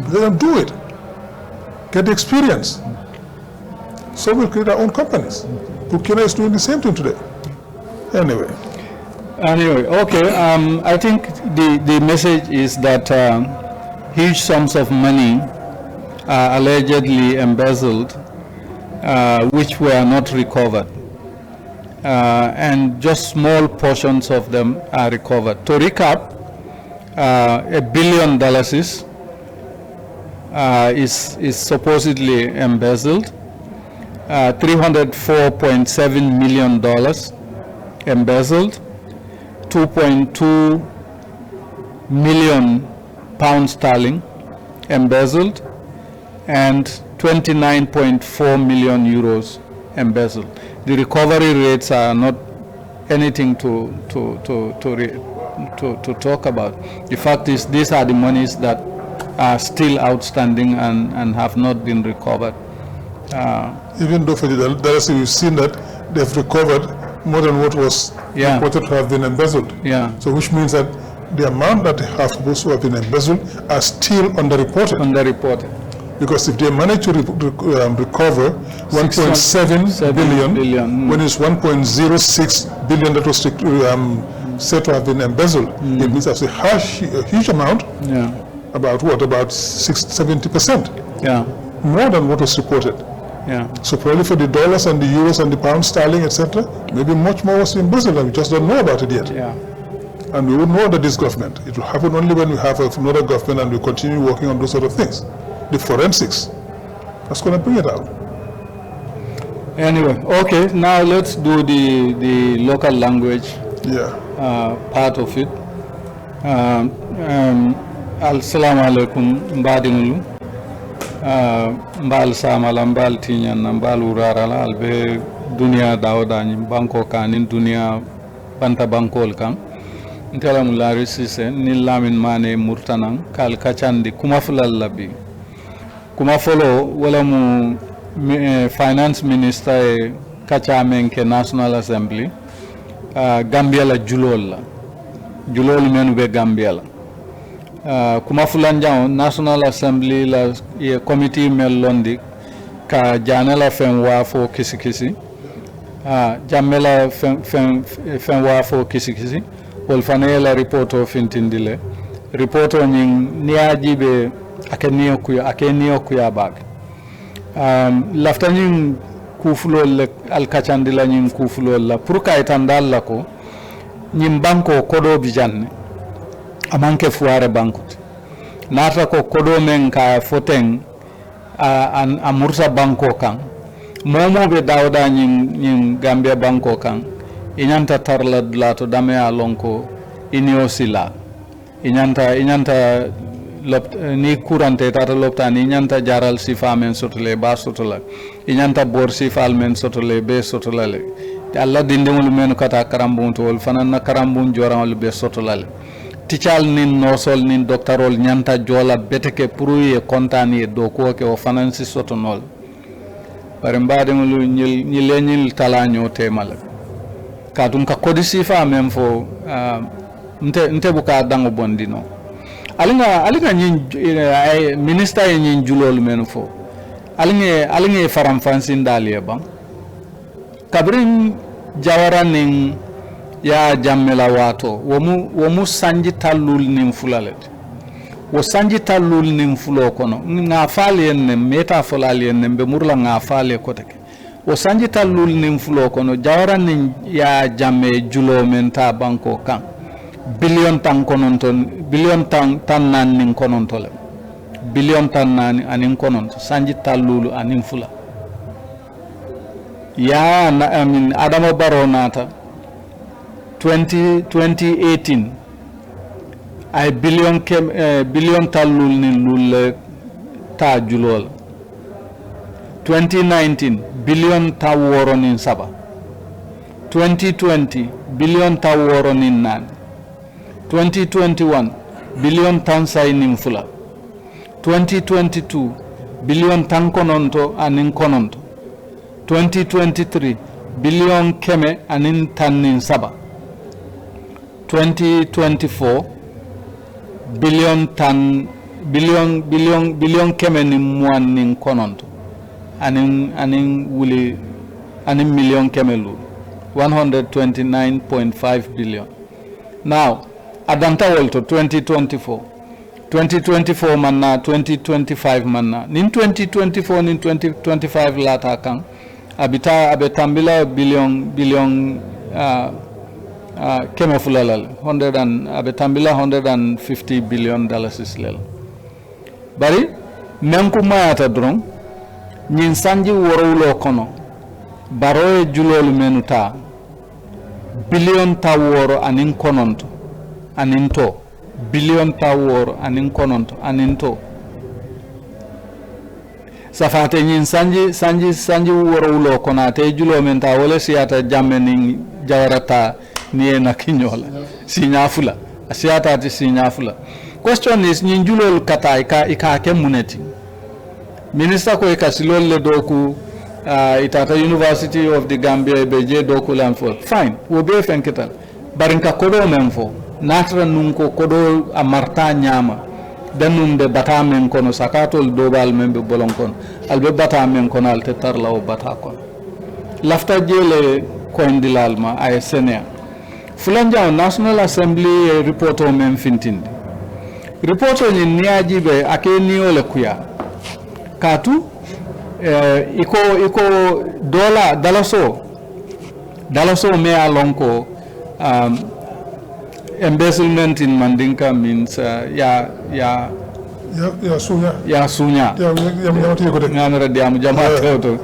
Let them do it. Get the experience. So we'll create our own companies. Burkina is doing the same thing today. Anyway, okay. I think the message is that huge sums of money are allegedly embezzled, which were not recovered, and just small portions of them are recovered. To recap, $1 billion is supposedly embezzled. $304.7 million embezzled, 2.2 million pounds sterling embezzled, and 29.4 million euros embezzled. The recovery rates are not anything to talk about. The fact is, these are the monies that are still outstanding and have not been recovered. Even though for the dollars, we've seen that they've recovered more than what was reported to have been embezzled. Yeah. So which means that the amount that have supposed to have been embezzled are still underreported. Underreported. Because if they manage to recover 1.7 billion, when it's 1.06 billion that was said to have been embezzled, it means that's a huge amount. Yeah. About what? About 70%. Yeah. More than what was reported. Yeah. So probably for the dollars and the euros and the pound sterling, etc., maybe much more was embezzled and we just don't know about it yet. Yeah. And we will know under this government. It will happen only when we have another government and we continue working on those sort of things. The forensics, that's going to bring it out. Anyway, okay, now let's do the local language part of it. Assalamu alaikum mbadingulu. Mbal samala mbal tiñan mbal urarala albe dunia dawdañi banko kanin dunia banta bankol kan ntelam lari sise ni lamin mane murtanan kal kacandi kuma fulal labi kuma folo wala mu finance minister kacha menke National Assembly Gambia la julol menu be Gambia la kuma fulanjao National Assembly la ye committee mel londi ka janela fen wafo kisi Jammeh fen wafo kisi wol fane la report of intindile report on niajibe akeniyo kuya bag laftanin kufulol al kacandila nyin kufulol la pour ka etandal la ko nyim banko kodo bijanne amanke fuare bankut nata ko kodo men ka foten amursa banko kan momo be dawda nyin Gambia banko kan inyanta tarla lato dame alonko iniosila inyanta ni kurante tata lopta ni inyanta jaral sifa men sotole ba sotola inyanta bor sifal men sotole be sotola le alla dindemul men kata karambun to wol fanana karambun jorawol be sotola le tical nin nosol nin doctorol nyanta jola beteke pruye kontani do ko ke o fanansi sotonol bare mbademul nyil talanyo temal kadum ka kodisi fa même fo nte buka dango bondino alinga nyin minister nyin julol men fo alinga faram fansin daliye ba kabrin jawaranin ya jammela wato womu sanji tallul nin fulalet wo sanji tallul nin fulo kono nga faale en meta folal en be murla nga faale kotake wo sanji tallul nin fulo kono jawaran nin ya Jammeh julo men ta banko kan billion tan kononton billion tan nan nin konontole billion tan nan anin kononto sanji tallulu anin fula ya amin Adama Barrow nata 2018 ay billion tallul nin lulle ta julol 2019 billion taworo nin saba 2020 billion taworo nin nan 2021 billion tansay nin fula 2022 billion tan kononto anin kononto 2023 billion keme anin tan nin saba 2024 billion keme nin muan nin kononto anin wuli anin million kemelu 129.5 billion. Now adanta wolto 2024 manna 2025 manna nin 2024 nin 2025 lata kan abetambila billion keme fulalal abetambila $150 billion lel bari menku mayata dron nyin sanji worowlo kono Barrow julolu menuta billion taworo anin kononto anin to billion taworo anin kononto anin to safate nyin sanji worowlo kono te julo menta wala siyata Jammeh nin jawarata ni na kinyola si nyafula asiata ti sinyafula. Question is ninjulol kata ika ke muneti. Minister ko ikasilol le doku itata University of the Gambia beje doku lanfo. Fine, wo be fenketal. Barinka kodo memfo. Natra nunko kodo amarta nyama. Denum de bata men kono sakatol dobal membe bolon kono. Albe bata men kono alte tarla o bata kono. Lafta jele ko indilalma ay senia. Fulanja National Assembly report o men fintindi. Report o ni niaji be ake ni ole kuya. Katu iko dalaso me alonko embezzlement in Mandinka means sunya ngamera diamu jamato to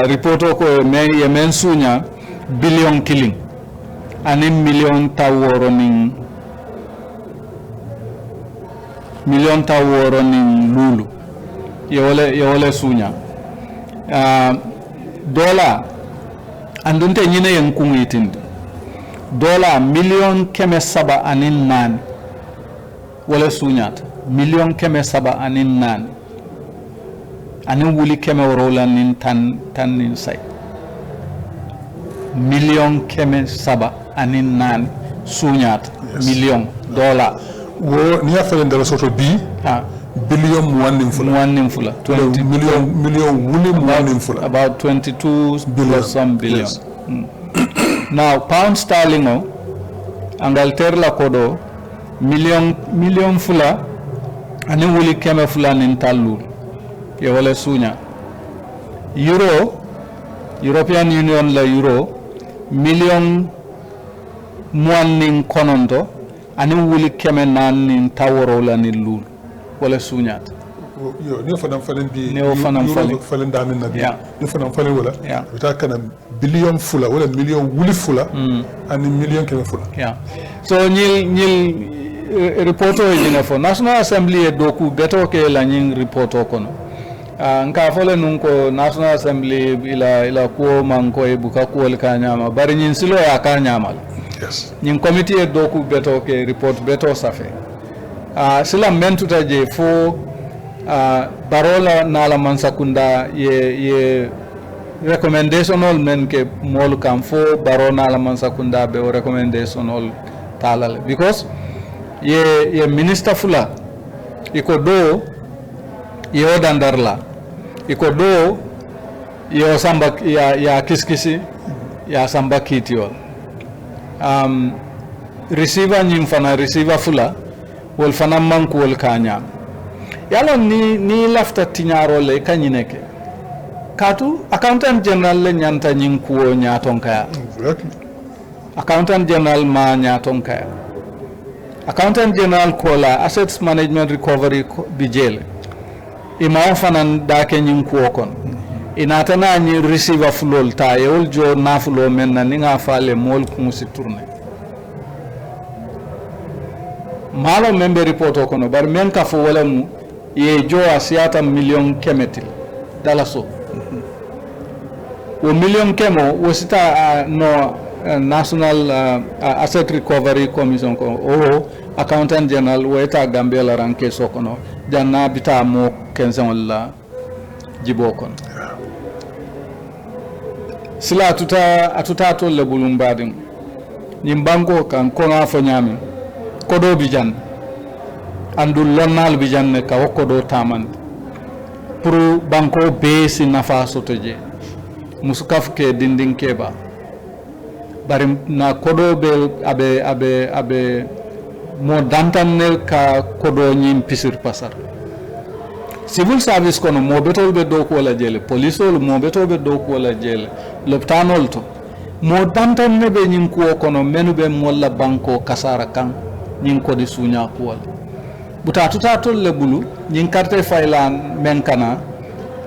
report ko men sunya billion killing ani million taworoning lulu yewole sunya dollar andunte nyine yen kungitinde dollar million keme saba anin nan wala sunyat million keme saba anin nan anin wuli keme worola nin tan nin say million keme saba anin nan sunyat million dollar wo ni afele ndara soto bi billion one fula 20 million wuli fula about 22 billion yes. Now pound sterling o angal terla kodo million fula ani wuli keme fula nin tallu ye wala sunya European Union la euro million nin kononto ani wuli keme nan nin taworo la nin lul wala sunyat yo ni fanam falen bi ne fanam falen damin na bi ni fanam falen wala bita kana billion fula wala million wuli fula ani million keme fula so nyil reporto ejina fo National Assembly e doku beto ke la nying reporto kono nka fole nun ko National Assembly ila ko man ko e buka ko le kanyama bari nyin silo ya kanyamal yes nyin committee e doku beto ke report beto safe sila mentuta je fo barola nala mansakunda ye recommendational men ke mol kam fo baro nala mansakunda be recommendational talal because ye minister fula iko do ye dandarla iko do ye samba ya kiskisi ya samba kitio receiver nyimfana receiver fula wol fana manku wol kanya yalo ni lafta tinyaro le kanyineke katu accountant general le nyanta nyinkuo nyaton kaya accountant general ma nyaton kaya accountant general kola assets management recovery bijele ima fanan dake nyinkuo kon inatana ni receiver fulol ta yol jo nafulo men na ninga fale mol kunsi tourner malo member report kono bar men ka fo wala mu ye jo asiata million kemetil dalaso o million kemo o sita no national asset recovery commission ko o accountant general weta Gambia la ranke sokono janna bita mo kensan wala jibo kon sila atuta to le bulumbadim nyimbango kan ko nga fo nyami kodo bijan andu lonnal bijan ne ka kodo taman pour banko besi nafa sotoje musukaf ke dindin keba bari na kodo be abe mo dantanel ka kodo nyim pisir pasar civil service kono mo beto be do ko la jele police ol mo beto be do ko la jele lopitanol to mo dantan ne be nyim ko kono menu be molla banko kasara kan nyin ko di sunya ko buta tuta tol le bulu nyin carte faylan men kana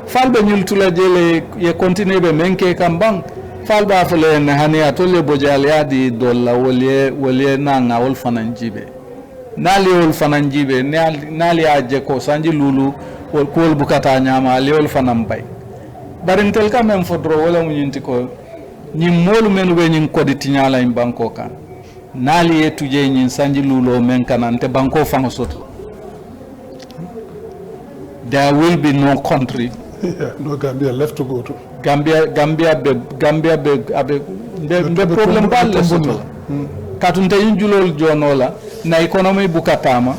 falbe nyul tula jele ye continue be menke kam bank falba fele ne hania tolle bojal yadi dolla wolye na ngawol fananjibe nali wol fananjibe nali aje ko sanji lulu wol bukata nyama leol fanam bay barintel kam en fodro wala munyinti ko nyim molu menu be nyin kodi tinyala im banko kan nali ye tuje nyin sanji lulo men kanante banko fango soto there will be no country no Gambia left to go to Gambia abe the problem balle soto katunte yinjulol jonola na economy bukatama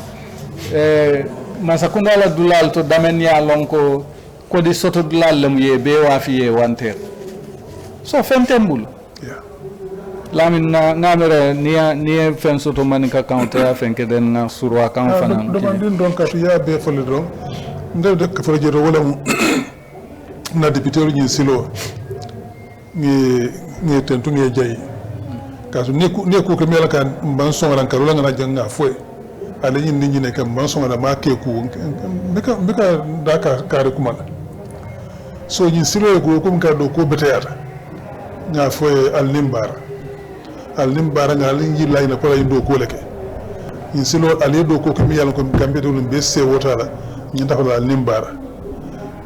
masakunda la dulal to damen ya lonko ko di soto dulal lam ye be wa fi ye wanter so fentembul lamin na ngamere niya fen soto manika counter ya fenke den na surwa kan fanan demandin donc atu ya be fole don ndew de ko jero wala mu na député ñi silo ni tentu ni jayi kaso ne ko ko mela kan ban songa kan wala ngana janga foy ala ñin nit ñi ne kam ban songa ma ke ku meka daka kare kuma so ñi silo ko ka do ko beteyata nya foy al nimbara nga li yi lay na ko lay do ko leke ñi silo ale do ko mi yalla ko gambe do be se wotala ñi ndax al nimbara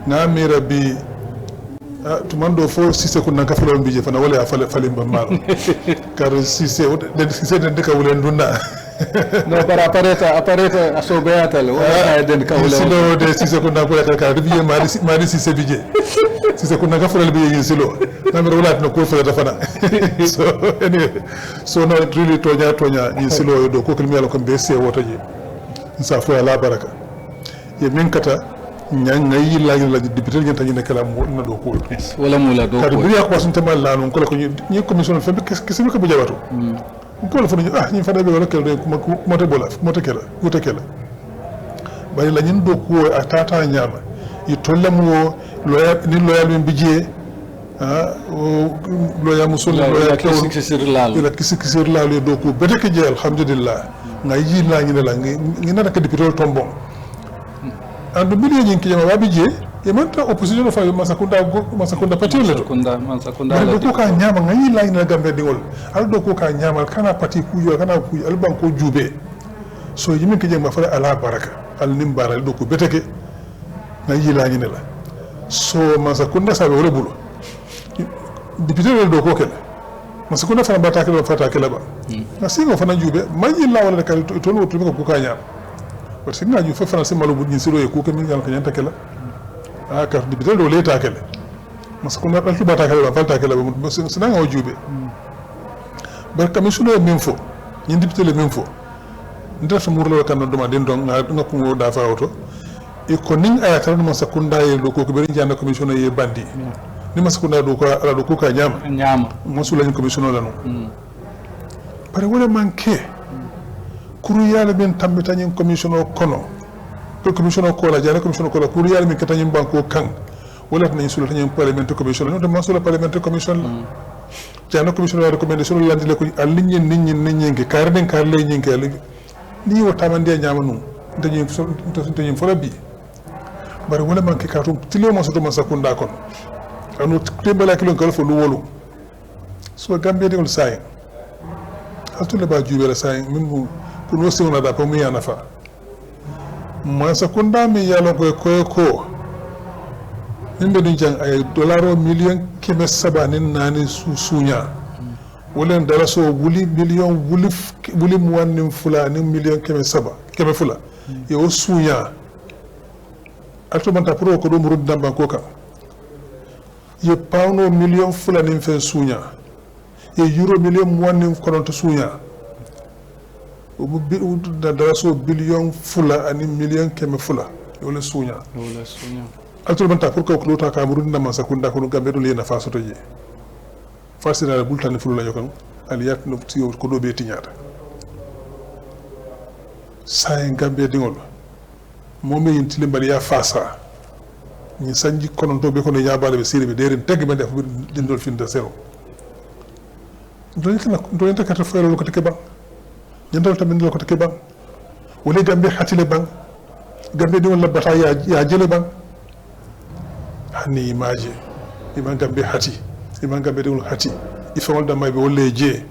na mira bi tumando fo sise ko nanka falo mbije fana wala fale mbamalo car sise de ka wulen dunda no para apareta asobeatal wala den ka wulen silo de sise ko nanka ka de biye mari sise bije sise ko nanka falo biye silo namero wala no ko fala fana so anyway so no really tonya ni silo do ko kelmi yalla ko be se wotaji sa fo ala baraka ye min kata ngay la député ngeen tañu nekk la na do ko wala mu la do ko bu ya ko sun temal la non ko ko ñi commission fe kesse ko bu jabatu ko la fa ñu ñi fa dabe wala kel do ko te bola mo te kela wuta kela bari la ñin do ko atata ñama yi tollam wo loyal min bijé loya musul loya kisir la le do ko bete ke je alhamdulillah ngay la ñi la ngi na ka député tombon andu milieu ñi ki jama wabi je e manta opposition fa masakunda parti le to masakunda do ko ka nyama ngayi la ina gambe dingol al do ko ka nyama kana parti ku yo kana ku al banko jube so yimi ki jama fa ala baraka al nimbara do ko beteke ngayi la ñine la so masakunda sabe wala bulo député le do ko kel masakunda fa batake do fata kala ba na singo fa na jube mayi la wala ka to no to ko ka nyama parce que ngaju fa français malu bu ñi siro e ko kemi yalla ko ñanta kala car député do l'état kala mas ko na altu bata kala falta kala ba sina nga jube bar commissioner même fo ñi député le même fo ndef murlo kan do ma den don nga ko da fa auto e ko ning ayata no sakunda ye do ko be ñanda commissioner ye bandi ni mas ko na do ko ala do ko ka ñama mo su lañ commissioner la no pare wala manqué kuru yalla ben tambita ñen commission kono ko commission ko la jare commission ko la kuru yalla men kata ñen banko kan wala tan ñen sulata ñen parlement commission no de man sula parlement commission la jana commission la recommandation la ndile ko al nit ñen ke kar den kar lay ñen ke ni wo tamande ñama nu dañu dañu fola bi bari wala man ke katum tilo mo soto man sakunda kon anu tembala kilo ko fo lu wolu so Gambia de say atule ba jubela say min kuno singona da pamu yana fa masa kunda mi yalo ko nimbe dun jang ay dollar million keme sabanin nani sunya wolen dala so wuli million wuli muwannim fulani million keme fula yo sunya alto manta pro ko do murud damba ko ka ye pauno million fulani fe sunya ye euro million muwannim kononto sunya dara so billion fula ani million keme fula wala sunya alto banta pour ko ta ka murunda ma sakunda ko gambe do lena faso to je fasina la bultan fulu la yokan aliyat no ti ko do be tiñata say gambe dingol momi yintile mbali ya fasa ni sanji konon to be ko no yabale be sire be derin tagge be def dindol finde zero do yenta ka to fere ko te ba ñandal tamit la ko te bang wala gambe hatile bang gambe di wala bata ya jele bang hani imaje iman gambe hati iman gambe di wala hati ifawal da may be wala je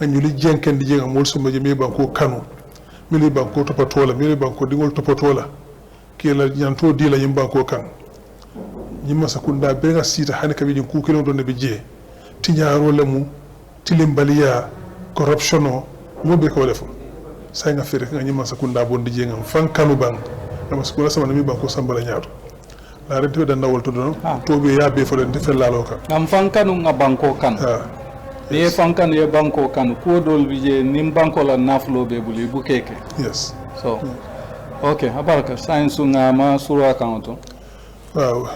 ñu li jenken di jenga mol suma je mi banko kanu mi li banko topato la mi li banko di wol topato la ki la ñanto di la yim banko kan ñima sakunda be nga sita hani kabi di ku kilo don be je tiñaro lamu tilimbaliya corruption mo be ko defo sai nga fere nga nyima sa kunda bon dije ngam fankanu bang dama su ko sama mi banko sambala nyaato la rente da nawol to don to be ya be fo den defel la loka ngam fankanu nga banko kan ye fankan ye banko kan ko dol bije nim banko la naflo be buli bu keke yes so okay abaraka science nga ma sura kan to waaw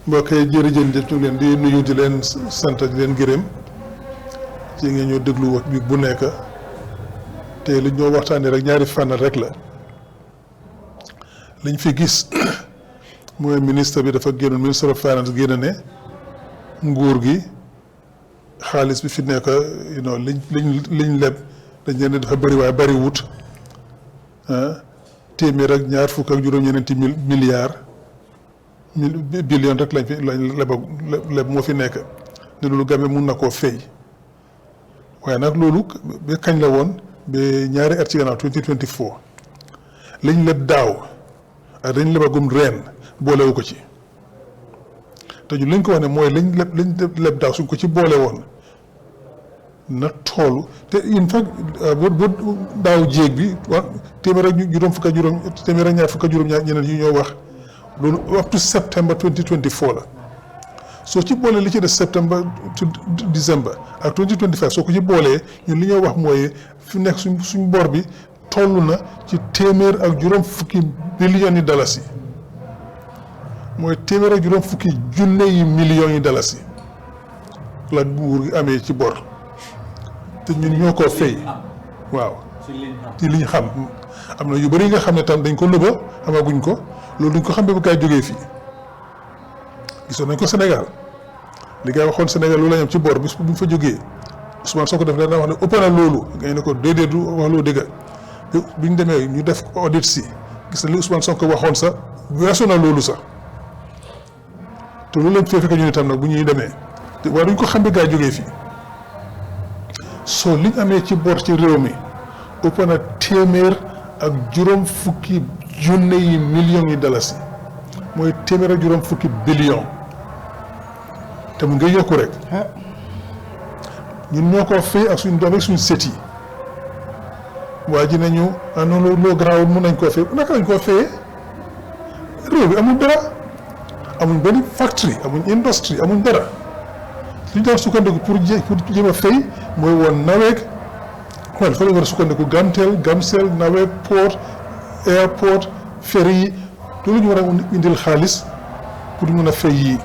mbokk yi jërëjëf ñu leen di nuyu di leen sant di leen gërëm ci ngeen ñoo déglu wax bi bu nekk te li ñoo waxtaanee rek ñaari fànn rek la liñ fi gis mooy ministre bi dafa génnoon ministre of finance génn ne nguur gi xaalis bi fi nekk liñ leb dañ leen dafa bëri waaye bëri wut téeméer ak ñaar fukk ak juróom-ñeneenti milliards billion rek lañ fi leb moo fi nekk ne loolu Gambie mun na koo fay waaye nag loolu ba kañ la woon ba ñaari at ci gannaaw 2024 liñ leb daaw ak dañ lebagum ren boolewu ko ci te ñu liñ ko wax ne mooy liñ leb daaw suñ ko ci boole woon na toolu te in fact bu daaw jéeg bi téeméer ak juróom fukk ak juróom téeméer ak ñaar fukk ak juróom ñeneen yu ñoo wax loolu up to September 2024 la soo ci boolee li ci des September to December ak 2025 soo ko ci boolee ñun li ñoo wax mooy fi nekk suñ bor bi toll na ci téeméer ak juróom fukki billions yi dalasi mooy téeméer ak juróom fukki junne yi millions yi dalasi la nguur gi amee ci bor te ñun ñoo ko fay waaw ci liñ xam am na yu bëri nga xam ne tam dañ ko nëba xamaguñ ko loolu duñ ko xam ba bu kaay jógee fii gisoon nañ ko Sénégal li ngay waxoon Sénégal loolu la ñu am ci bor bis bu ñu fa jógee Ousmane Sonko def dana wax ne ëpp na loolu ngay ne ko déedéet du wax loo dëgg bi ñu demee ñu def audit si gis na li Ousmane Sonko waxoon sax weesu na loolu sax te loolu lañ fee fekk ñu itam nag bu ñuy demee te waaye duñ ko xam ba kaay jógee fii soo liñ amee ci bor ci réew mi ëpp na téeméer ak juróom fukki junne yi millions yi dalasi mooy téeméer ak juróom fukki billion te mu ngi yokku rek ñun ñoo ko fay ak suñ doom ak suñ sët yi waa ji nañu noonu loo garaawul mun nañ koo fay naka lañ koo fayee réew bi amul dara amuñ benn factory amuñ industrie amuñ dara li ñu daan sukkandiku pour jéem a fay mooy woon naweeg wala fa la war a sukkandiku Gamcel naweeg port airport ferry yi loolu ñu war a indil xaalis pour mun a fay yii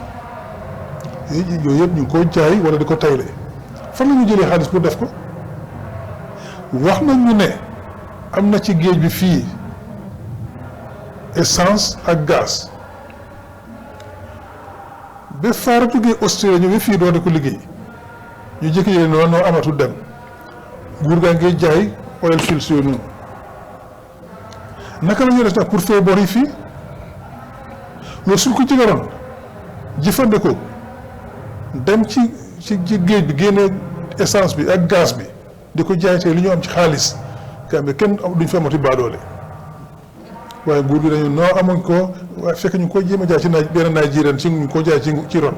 yooyu yëpp ñu ngi ko jaay wala di ko tayle fan la ñu jëlee xaalis pour def ko wax nañ ñu ne am na ci géej bi fii essence ak gaz ba faara jógee Australie ñu ngi fii doon ko liggéey ñu jékki-jékki noonu noo amatul dem nguur gaa ngi jaay oil fields yooyu noonu naka la ñuy def nag pour fay bor yi fii loolu suñ ko jëgaroon jëfandikoo dem ci géej bi génne essence bi ak gaz bi di ko jaay tey li ñu am ci xaalis Gambie kenn duñ fa amati baadoole waaye nguur gi dañu noo amuñ ko waaye fekk ñu ngi koy jéem a jaay ci benn Nigérian ci ñu ngi ko jaay ci ron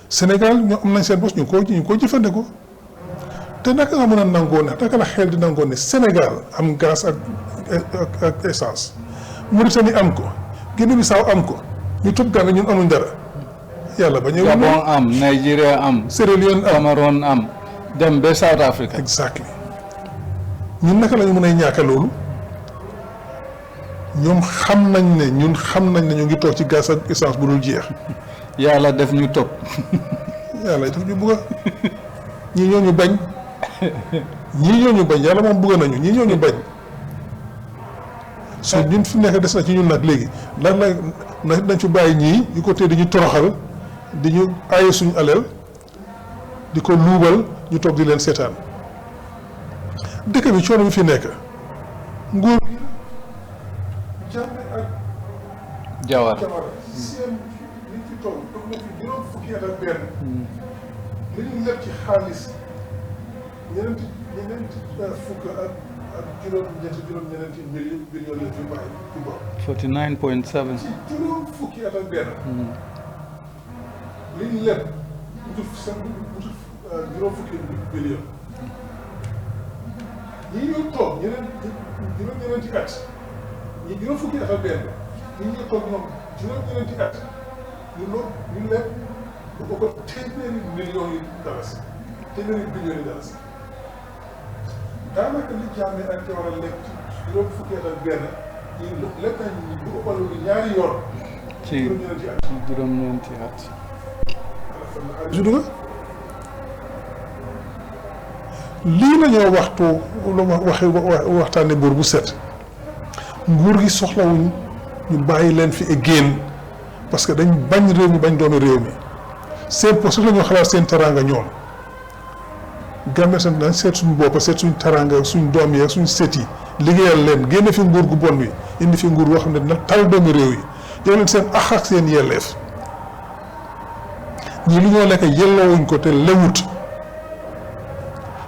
Sénégal ñoo am nañ seen bos ñu ngi ko jëfandikoo te naka nga mën a nangoo ne naka la xel di nangoo ne Sénégal am gaz ak essence Mauritanie am ko Guinée Bissau am ko ñu topp Gambie ñun amuñ dara yàlla ba ñëw Gabon am Nigeria am Sierra Leone am Cameroon am dem ba South Africa exactly ñun naka la ñu mën a ñàkk loolu ñoom xam nañ ne ñu ngi toog ci gaz ak essence bu dul jeex yàlla def ñu topp yàlla def ñu bugga ñii ñoo ñu bañ yàlla moom bugga nañu ñii ñoo ñu bañ so ñun fi nekk des na ci ñun nag léegi lan la nañ fi bàyyi ñii yu ko tee di ñu toroxal di ñu aaye suñu alal di ko luubal ñu toog di leen seetaan dëkk bi coono bi fi nekk nguur Jammeh ak Jawara seen li fi toog dox na fi juróom fukki at ak benn li ñu leb ci xaalis ñeneenti fukk ak juróom-ñeneenti billion lañ fi bàyyi ci bor 49.7 ci juróom fukki at ak benn li ñu leb juróom fukki billion ñi ñoo toog juróom-ñeenti at ñi juróom fukki at ak benn ñi ñoo toog ñoom juróom-ñeenti at ñu lekk lu ko téeméeri millions yi dalasi téeméeri billions yi dalasi daanaka li Jammeh ak war a lekk juróom fukki at ak benn ñu lekk nañ lu ëppal lu ñaari yoon. ci juróom-ñeenti at. lii la ñoo waxtaane buur bu set nguur gi soxlawuñ ñu bàyyi leen fi génn parce que dañ bañ réew mi bañ doomi réew mi seen poste la ñoo xalaat seen teraanga ñoom Gambie seen dañ seet suñu bopp seet suñu teraanga suñ doom yi ak suñu set yi liggéeyal leen génne fi nguur gu bon bi indi fi nguur boo xam ne dina tal doomi réew yi jox leen seen ax ak seen yelleef ñii li ñoo lekk yelloowuñ ko te lewut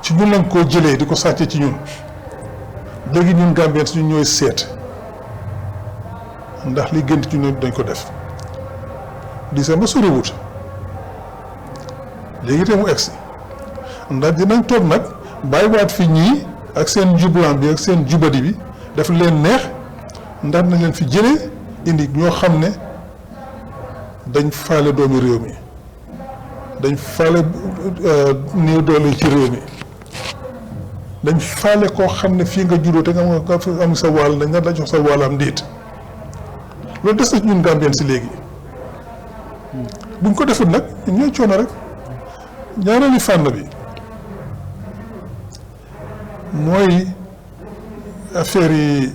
ci ñun lañ koo jëlee di ko sàcce ci ñun léegi ñun Gambien suñu ñooy seet ndax li gën ci ñun dañ ko def décembre soriwut léegi te mu egsi ndax dinañ toog nag bàyyiwaat fi ñii ak seen jublan bi ak seen jubadi bi def leen neex ndax nañ leen fi jëlee indi ñoo xam ne dañ faale doomi réew mi dañ faale néew doole ci réew mi dañ faale koo xam ne fii nga juddoo te nga am sa wàll dañ la jox sa wàll am ndiit loolu des na ñun Gambien si léegi buñ ko defut nag ñooy coono rek ñaareelu fànn bi mooy affaire yi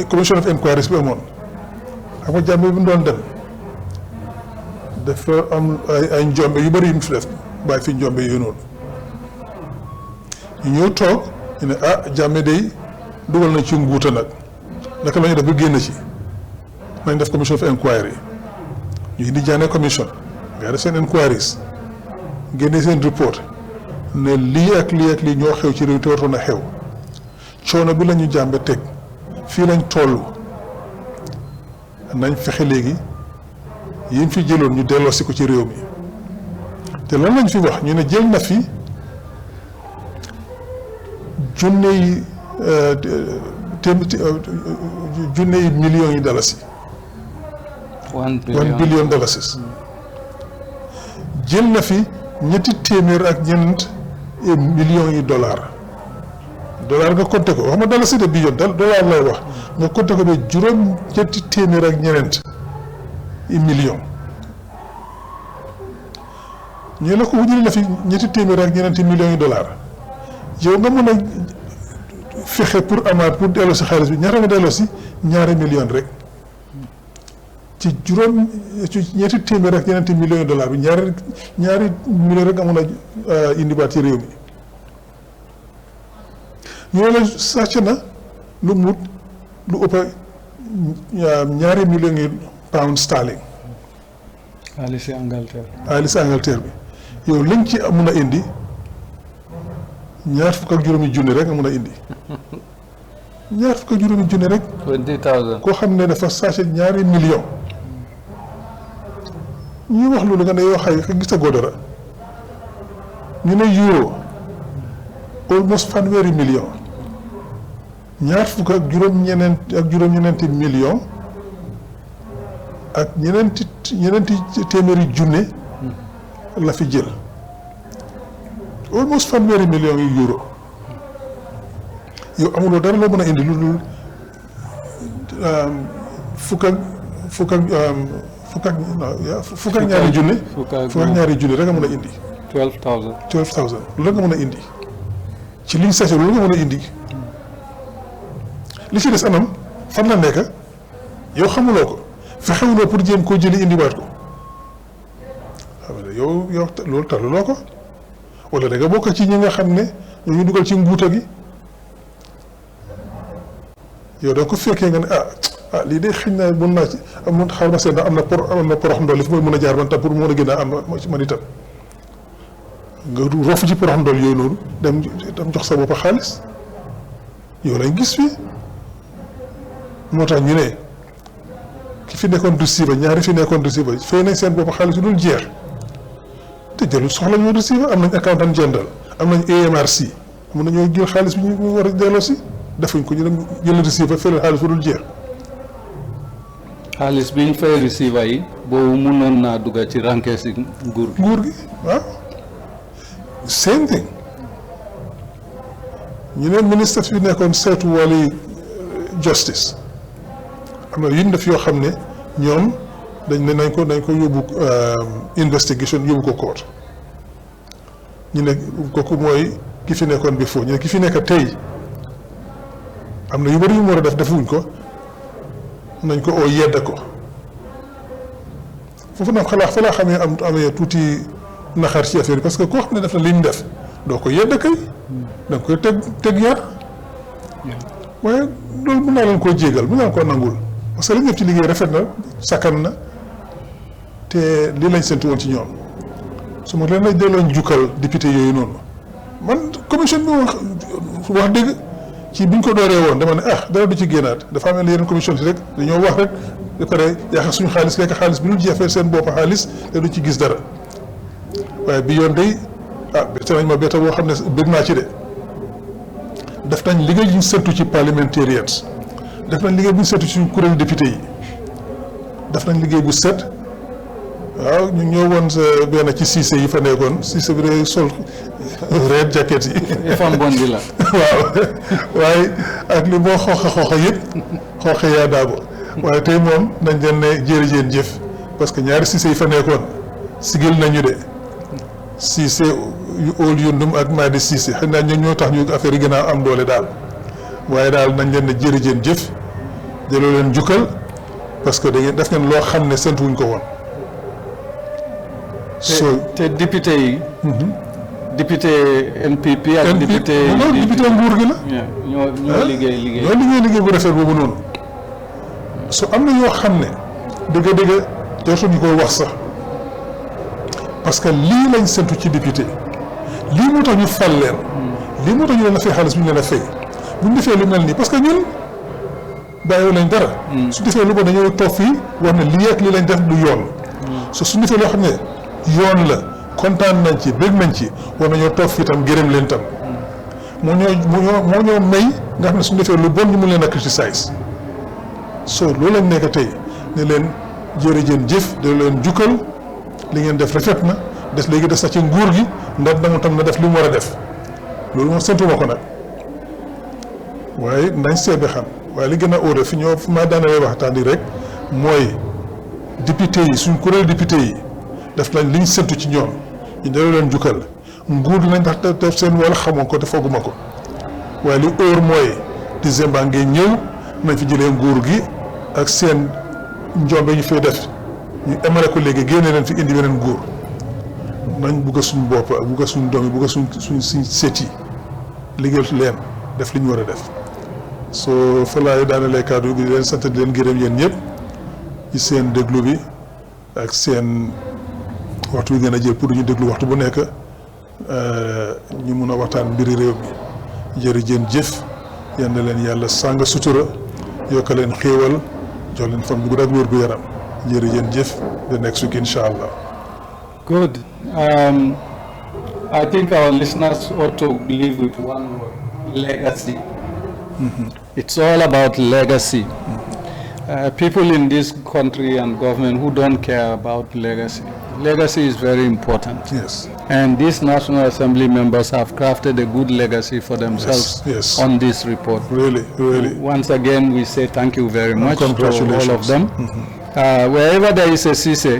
commission of inquiries bi amoon xam nga Jammeh bi mu doon dem dafa am ay njombe yu bëri yu mu fi def bàyyi fi njombe yooyu noonu ñu ñëw toog ñu ne Jammeh day dugal na ci nguuta nag naka la ñu def ba génn ci nañ def commission of inquiry ñu indi Jammeh commission nga def seen inquiries génne seen report ne lii ak lii ak lii ñoo xew ci réew te waroon a xew coono bi la ñu Jammeh teg fii lañ toll nañ fexe léegi yi fi jëloon ñu delloosi ko ci réew mi te lan lañ fi wax ñu ne jël na fi junne yi millions yi dalasi. 1 billion dalasis jël na fi ñetti téeméer ak ñeent millions yi dollar nga compté ko wax ma dalasi de billion dollar lay wax nga compté ko ba juróom ñetti téeméer ak ñeent millions ñu la ko jëlee na fi ñetti téeméer ak ñeneenti millions yi dollar yow nga mën a fexe pour amaat pour delloo si xaalis bi ñaata nga delloo si ñaari millions rek ci ñetti téeméer ak ñeneenti millions yi dollar bi ñaari millions rek nga mën a indibaat ci réew mi ñu ne la sàcc na lu mut lu ëpp ñaari millions yi pound sterling. xaalisi Angleterre bi yow liñ ci mun a indi ñaar fukk ak juróomi junni rek nga mun a indi ñaar fukk ak juróomi junni rek. 20,000 koo xam ne dafa sàcc ñaari millions ñuy wax loolu nga ne yoo xay gis nga dara ñu ne euro almost fanweeri million ñaar fukk ak juróom-ñeneenti million ak ñeneenti téeméeri junne la fi jël almost fanweeri million yu euro yow amuloo dara loo mën a indi lu dul fukk ak ñaari junne rek nga mën a indi 12,000 lu nga mën a indi ci liñ sase lu nga mën a indi li ci des anam fan la nekk yow xamuloo ko fexewuloo pour jéem koo jëli indiwaat ko xam nga yow loolu taluloo ko wala da nga bokk ci ñi nga xam ne ñu dugal ci nguuta gi yow da nga ko fekkee nga ne lii de xëy na mën naa ci mun xaar ma seet na am na porox ndol li fi may mën a jaar man tam pour mën a gën a am man itam nga rofu ci porox ndol yooyu noonu dem jox sa bopp xaalis yow lañ gis fii moo tax ñu ne ki fi nekkoon receiver ñaari fi nekkoon receiver fay nañ seen bopp xaalis yu dul jeex te jëlul soxla ñu receiver am nañ accountant general am nañ AMRC mun nañoo jël xaalis bi ñu war a delloo si defuñ ko ñu dem jël receiver fële xaalis bu dul jeex. xaalis bi ñu fay receiver yi boobu mënoon naa dugg ci ranke si nguur gi waaw same thing ñu ne ministre fi nekkoon seetu wàllu justice am na yu ñu def yoo xam ne ñoom dañ ne nañ ko yóbbu investigation yóbbu ko court ñu ne kooku mooy ki fi nekkoon bi foofu ñu ne ki fi nekk tey am na yu bari yu mu war a def defuñ ko nañ ko oo yedda ko foofu nag xalaat fa laa xamee amee tuuti naxar ci affaire yi parce que koo xam ne def na li ñu def doo ko yedda kay da nga koy teg yar waaye loolu mën naa leen koo jégal mën naa koo nangul parce que li ñu def ci liggéey rafet na sakkan na te lii lañ séntu woon ci ñoom su ma leen lay delloo njukkal député yooyu noonu man commission bi wax dëgg ci biñ ko dooree woon dama ne dara du ci génnaat dafa am yeneen commission si rek dañoo wax rek ba pare yaakaar suñu xaalis lekk xaalis bi ñu jeexee seen bopp xaalis te du ci gis dara waaye bi yoon day bett nañ ma bett boo xam ne bëgg naa ci de def nañ liggéey bu ñu séntu ci parliamentarians def nañ liggéey bu ñu séntu ci suñu kuréelu député yi def nañ liggéey bu set waaw ñu ñëw woon sa benn ci Cissé yi fa nekkoon Cissé bi day sol red jacket yi. fam bon bi la. waaw waaye ak li boo xooxa yëpp xooxe yaa daabo waaye tey moom nañ leen ne jërëjëf jëf parce que ñaari Cissé yi fa nekkoon sigil nañu de Cissé yu óol yundum ak Madi Cissé xëy na ñoo tax ñu affaire yi gën a am doole daal waaye daal nañ leen ne jërëjëf jëf jëloo leen jukkal parce que da ngeen def ngeen loo xam ne séntu wuñ ko woon. te député yi. député NPP ak député nguur gi la. ñoo liggéey bu rafet boobu noonu. so am na yoo xam ne dëgg-dëgg dootuñu koy wax sax parce que lii lañ séntu ci député lii moo tax ñu fal leen. lii moo tax ñu leen a fay xaalis bu ñu leen a fay bu ñu defee lu mel nii parce que ñun bàyyiwul nañ dara. su defee lu bon dañoo toog fii wax ne lii ak lii lañ def du yoon. so su defee loo xam ne yoon la. kontaan nañ ci bëgg nañ ci war nañoo toog fii tam gërëm leen tam moo ñoo may nga xam ne suñu defee lu bon ñu mun leen a criticize so loolu lañ nekk tey ne leen jërëjëf jëf da leen jukkal li ngeen def rafet na des léegi des na ci nguur gi ndax dama tam na def li mu war a def loolu moom séntuma ko nag waaye nañ seebe xam waaye li gën a óore fi ma daanawee waxtaan yi rek mooy député yi suñ kuréel député yi def nañ liñ séntu ci ñoom ñu delloo leen jukkal nguur gi nañ tax def seen wala xamoon ko te fooguma ko waaye li óor mooy décembre ngay ñëw nañ fi jëlee nguur gi ak seen njombe ñu fay def ñu emale ko léegi génne leen fi indi beneen nguur nañ bugg a suñ bopp ak bugg a suñ doom yi bugg a suñ seet yi liggéeyal leen def li ñu war a def soo fa laay daanalee kàddu gi di leen sant di leen gërëm yéen ñëpp ci seen déglu bi ak seen waxtu bi ngeen a jël pour ñu déglu waxtu bu nekk ñu mun a waxtaan mbiri réew mi jërëjëf jëf yal na leen yàlla sàng sutura yokk leen xéewal jox leen fan bu gudd ak wér gu yaram jërëjëf jëf the next week incha allah. Good. I think our listeners ought to believe with one word: legacy. It's all about legacy. People in this country and government who don't care about legacy. Legacy is very important. Yes. And these National Assembly members have crafted a good legacy for themselves on this report. Really, really. Once again, we say thank you very much to all of them. Wherever there is a Cissé,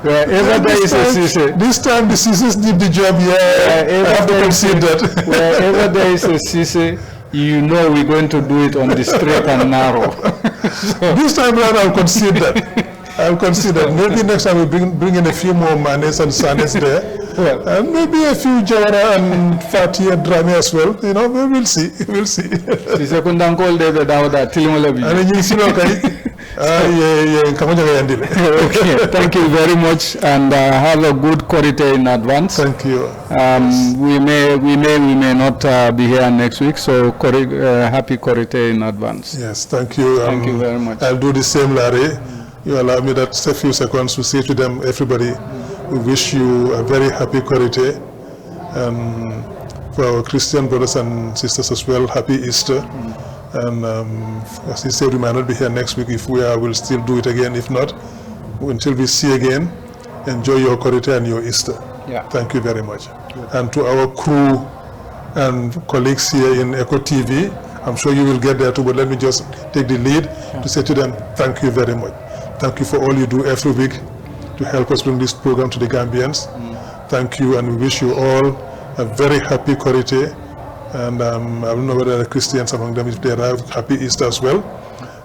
wherever there is a Cissé. This time the Cissés did the job, wherever there is a Cissé, you know we're going to do it on the straight and narrow. So, this time around I'll concede that. I'll consider. Maybe next time we bring in a few more Manes and Sanes there. Well, and maybe a few Jawara and Fatih and Drame as well. You know, we'll see. We'll see. Okay, thank you very much, and have a good Korite in advance. Thank you. We may not be here next week, so happy Korite in advance. Yes, thank you. Thank you very much. I'll do the same, Larry. You allow me that a few seconds to say to them, everybody, we wish you a very happy Korite, And for our Christian brothers and sisters as well, happy Easter. And as he said, we might not be here next week. If we are, we'll still do it again. If not, until we see again, enjoy your Korite and your Easter. Yeah. Thank you very much. And to our crew and colleagues here in Eco TV, I'm sure you will get there too, but let me just take the lead to say to them, thank you very much. Thank you for all you do every week to help us bring this program to the Gambians. Thank you, and we wish you all a very happy Korite. And I don't know whether there are Christians among them, if they have happy Easter as well.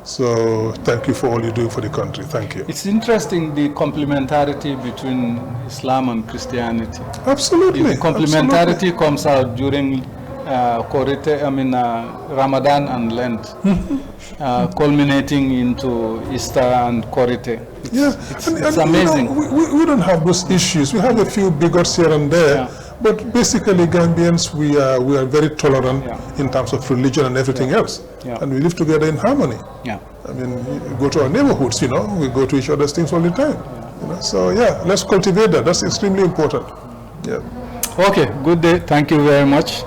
So thank you for all you do for the country. Thank you. It's interesting, the complementarity between Islam and Christianity. Absolutely. The complementarity comes out during Korite, Ramadan and Lent, culminating into Easter and Korite. It's amazing. You know, we don't have those issues. We have a few bigots here and there, but basically Gambians, we are very tolerant in terms of religion and everything else, and we live together in harmony. I mean, you go to our neighborhoods, you know, we go to each other's things all the time. You know? So let's cultivate that. That's extremely important. Okay, good day. Thank you very much.